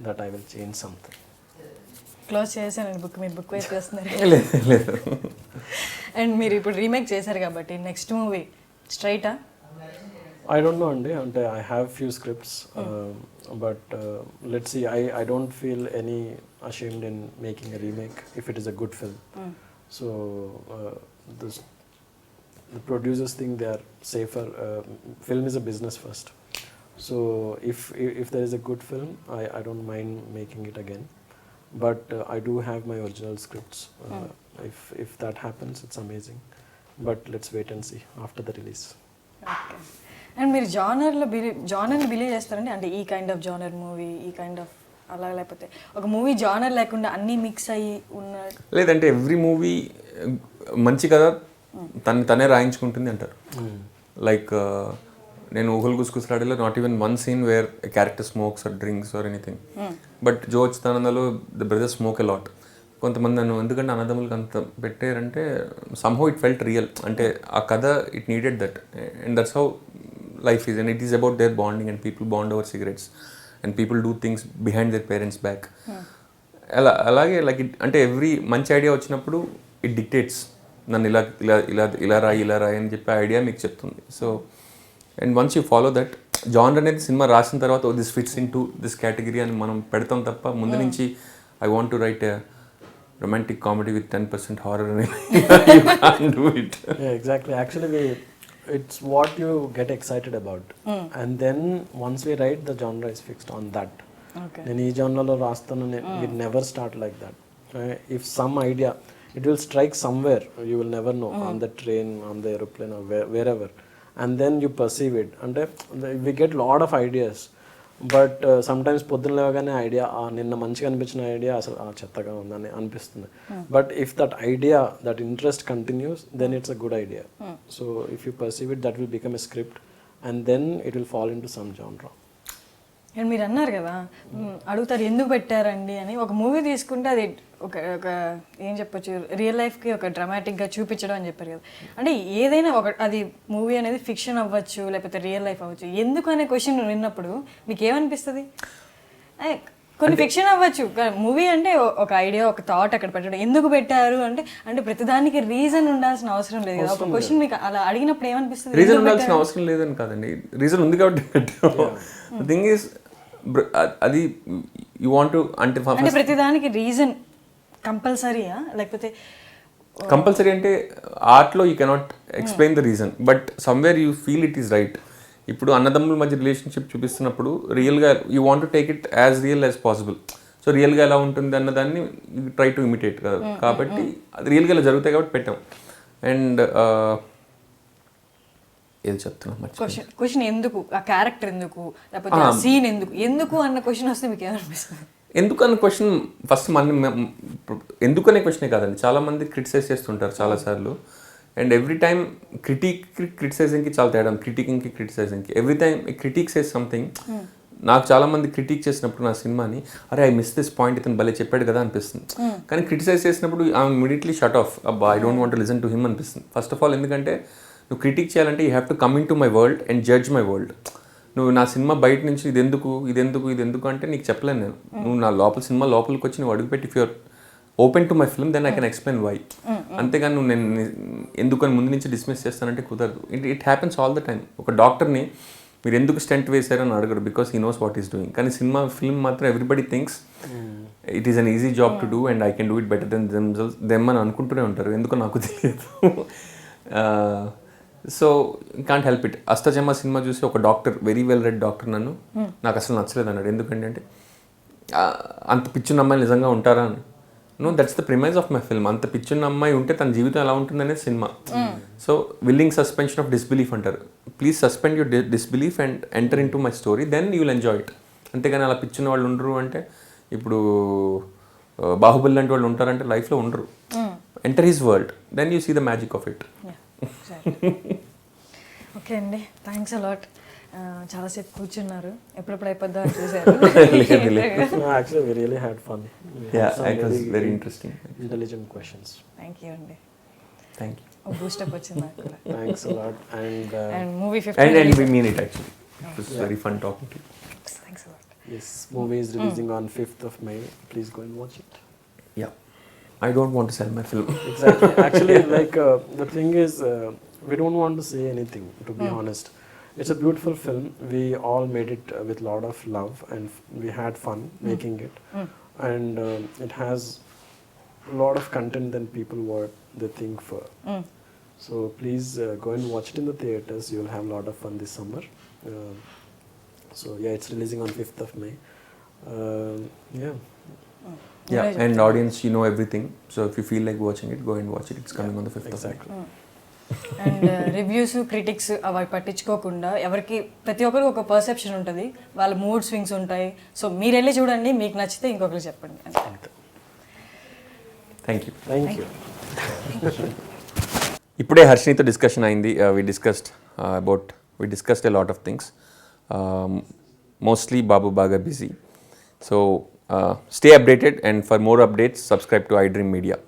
Speaker 3: that I will change something.
Speaker 1: Close చేశానండి book, మీరు book వైపు చేస్తున్నారు.
Speaker 2: లేదు.
Speaker 1: And మీరు ఇప్పుడు remake చేశారు కాబట్టి next movie స్ట్రైటా?
Speaker 3: I don't know, ante I have few scripts, but let's see. I don't feel any ashamed in making a remake if it is a good film. So the producers think they are safer. Film is a business first. So if there is a good film, I don't mind making it again. But I do have my original scripts. If that happens, it's amazing. But let's wait and see after the release.
Speaker 1: Okay. And మీరు జానర్ని believe చేస్తారండి, అంటే ఈ kind of genre movie, ఈ kind of అలా, లేకపోతే ఒక movie genre లేకుండా అన్నీ మిక్స్ అయ్యి ఉన్న?
Speaker 2: లేదంటే ఎవ్రీ మూవీ మంచి కదా తనే రాయించుకుంటుంది అంటారు. లైక్ నేను ఊహుల్ గుసగుసలాడేలో not even one scene where character smokes or drinks or anything. But జో వచ్చినందులో the brother smoke a lot. కొంతమంది నన్ను ఎందుకంటే అన్నదమ్ములకి అంత పెట్టారంటే సమ్హౌ ఇట్ ఫెల్ట్ రియల్. అంటే ఆ కథ it needed that and that's how life is. And it is about their bonding and people bond over cigarettes and people do things behind their parents back. అలాగే like it అంటే every మంచి idea వచ్చినప్పుడు it dictates నన్ను ఇలా ఇలా ఇలా ఇలా రాయి అని చెప్పి ఐడియా మీకు చెప్తుంది. So and once you follow that genre అనేది సినిమా రాసిన తర్వాత this fits in to this category అని మనం పెడతాం తప్ప ముందు నుంచి I want to right romantic comedy with 10% horror and you can't do it.
Speaker 3: Yeah, exactly. Actually, it's what you get excited about. And then once we write, the genre is fixed on that.
Speaker 1: Okay.
Speaker 3: Then each genre lo rastanu we never start like that. If some idea, it will strike somewhere, you will never know, on the train, on the aeroplane, or wherever. And then you perceive it. And we get lot of ideas. But sometimes పొద్దున్న లేవగానే idea నిన్న మంచిగా అనిపించిన idea అసలు చెత్తగా ఉందని అనిపిస్తుంది. But if that idea, that interest continues, then it's a good idea. So if you perceive it, that will become a script and then it will fall into some genre.
Speaker 1: అండ్ మీరు అన్నారు కదా, అడుగుతారు ఎందుకు పెట్టారండి అని. ఒక movie తీసుకుంటే అది ఒక ఏం చెప్పొచ్చు, రియల్ లైఫ్కి ఒక డ్రామాటిక్గా చూపించడం అని చెప్పారు కదా. అంటే ఏదైనా అది మూవీ అనేది ఫిక్షన్ అవ్వచ్చు, లేకపోతే రియల్ లైఫ్ అవ్వచ్చు, ఎందుకు అనే క్వశ్చన్ విన్నప్పుడు మీకు ఏమనిపిస్తుంది? కొన్ని ఫిక్షన్ అవ్వచ్చు, మూవీ అంటే ఒక ఐడియా, ఒక థాట్ అక్కడ పెట్టడం. ఎందుకు పెట్టారు అంటే ప్రతిదానికి రీజన్ ఉండాల్సిన అవసరం లేదు కదా. ఒక క్వశ్చన్ మీకు అలా అడిగినప్పుడు ఏమనిపిస్తుంది?
Speaker 2: రీజన్ ఉండాల్సిన అవసరం లేదని కాదండి, రీజన్ ఉంది కాబట్టి పెట్టాము. థింగ్ ఈస్ అది యూ వాంట్ అంటే
Speaker 1: ప్రతిదానికి రీజన్ కంపల్సరీయా, లేకపోతే
Speaker 2: కంపల్సరీ అంటే ఆర్ట్లో you cannot explain the reason, but somewhere you feel it is right. ఇప్పుడు అన్నదమ్ముల మధ్య రిలేషన్షిప్ చూపిస్తున్నప్పుడు రియల్గా you want to take it as real as possible. So రియల్గా ఎలా ఉంటుంది అన్నదాన్ని ట్రై టు ఇమిటేట్ కదా. కాబట్టి అది రియల్గా ఇలా జరుగుతాయి కాబట్టి పెట్టాం. అండ్ ఏది చెప్తున్నా
Speaker 1: క్వశ్చన్ ఎందుకు, ఆ క్యారెక్టర్ ఎందుకు, లేకపోతే ఆ సీన్ ఎందుకు అన్న క్వశ్చన్ వస్తే మీకు ఏమనిపిస్తుంది?
Speaker 2: ఎందుకు అన్న క్వశ్చన్ ఫస్ట్ ఎందుకు అనే క్వశ్చనే కాదండి, చాలామంది క్రిటిసైజ్ చేస్తుంటారు చాలాసార్లు. అండ్ ఎవ్రీ టైమ్ క్రిటిసైజింగ్కి చాలా తేడా, క్రిటికింగ్కి క్రిటిసైజింగ్కి. Every time critic says something. నాకు చాలామంది క్రిటిక్ చేసినప్పుడు నా సినిమాని, అరే ఐ మిస్ దిస్ పాయింట్, ఇతను భలే చెప్పాడు కదా అనిపిస్తుంది. కానీ క్రిటిసైజ్ చేసినప్పుడు ఐ ఇమీడియట్లీ షట్ ఆఫ్, అబ్బా I don't want to listen to him అనిపిస్తుంది. ఫస్ట్ ఆఫ్ ఆల్ ఎందుకంటే నువ్వు క్రిటిక్ చేయాలంటే you have to come in to my world and judge my world. నువ్వు నా సినిమా బయట నుంచి ఇదెందుకు అంటే నీకు చెప్పలేను నేను. నువ్వు నా సినిమా లోపలికి వచ్చి నువ్వు అడుగుపెట్టి if you're open to my film then I can explain why. అంతేగాని నువ్వు నేను ఎందుకని ముందు నుంచి డిస్మిస్ చేస్తానంటే కుదరదు. It happens all the time. ఒక డాక్టర్ని మీరు ఎందుకు స్టెంట్ వేశారని అడగడు, because he knows what is doing. కానీ ఫిల్మ్ మాత్రం everybody thinks it is an easy job to do and I can do it better than them అని అనుకుంటూనే ఉంటారు. ఎందుకో నాకు తెలియదు. So can't help it. Ashtachamma సినిమా చూసి ఒక doctor, very well read doctor, నాకు అసలు నచ్చలేదు అన్నాడు. ఎందుకంటే అంటే అంత పిచ్చున్న అమ్మాయిలు నిజంగా ఉంటారా అని. No, that's the premise of my film. అంత పిచ్చున్న అమ్మాయి ఉంటే తన జీవితం ఎలా ఉంటుందనేది సినిమా. So willing suspension of disbelief అంటారు. Please suspend your disbelief and enter in to my story, then you will enjoy it. అంతేగాని అలా పిచ్చున్న వాళ్ళు ఉండరు. అంటే ఇప్పుడు బాహుబలి లాంటి వాళ్ళు ఉంటారంటే లైఫ్లో ఉండరు. Enter his world, then you see the magic of it.
Speaker 1: Okay అండి, థ్యాంక్స్ అలాట్. చాలాసేపు కూర్చున్నారు, ఎప్పుడెప్పుడు అయిపోద్దా అని చూసారు.
Speaker 3: Actually, we really had fun.
Speaker 2: It was very interesting.
Speaker 3: Intelligent questions.
Speaker 1: Thank you అండి.
Speaker 2: Thank you.
Speaker 1: బూస్టప్ వచ్చింది నాకు కూడా.
Speaker 3: Thanks a lot.
Speaker 1: And movie 50.
Speaker 2: And we mean it actually. It was very fun talking to you.
Speaker 1: Thanks a lot.
Speaker 3: Yes, movie is releasing on 5th of May. Please go and watch it.
Speaker 2: Yeah. I don't want to sell my film.
Speaker 3: Exactly. Actually, like the thing is, we don't want to say anything, to be honest. It's a beautiful film. We all made it with a lot of love and we had fun making it. And it has a lot of content than people what they think for. So please go and watch it in the theaters. You'll have a lot of fun this summer. So yeah, it's releasing on 5th of May. Yeah.
Speaker 2: Yeah, and audience, you know everything. So if you feel like watching it, go and watch it. It's coming on the 5th of May.
Speaker 1: And reviews critics అవి పట్టించుకోకుండా ఎవరికి ప్రతి ఒక్కరికి ఒక perception ఉంటుంది, వాళ్ళ mood swings ఉంటాయి. So మీరు వెళ్ళి చూడండి, మీకు నచ్చితే ఇంకొకరికి చెప్పండి.
Speaker 2: Thank you.
Speaker 3: Thank you.
Speaker 2: ఇప్పుడే హర్షినితో డిస్కషన్ అయింది. We discussed a lot of things, mostly Babu Baga Busy. So stay updated, and for more updates subscribe to iDream Media.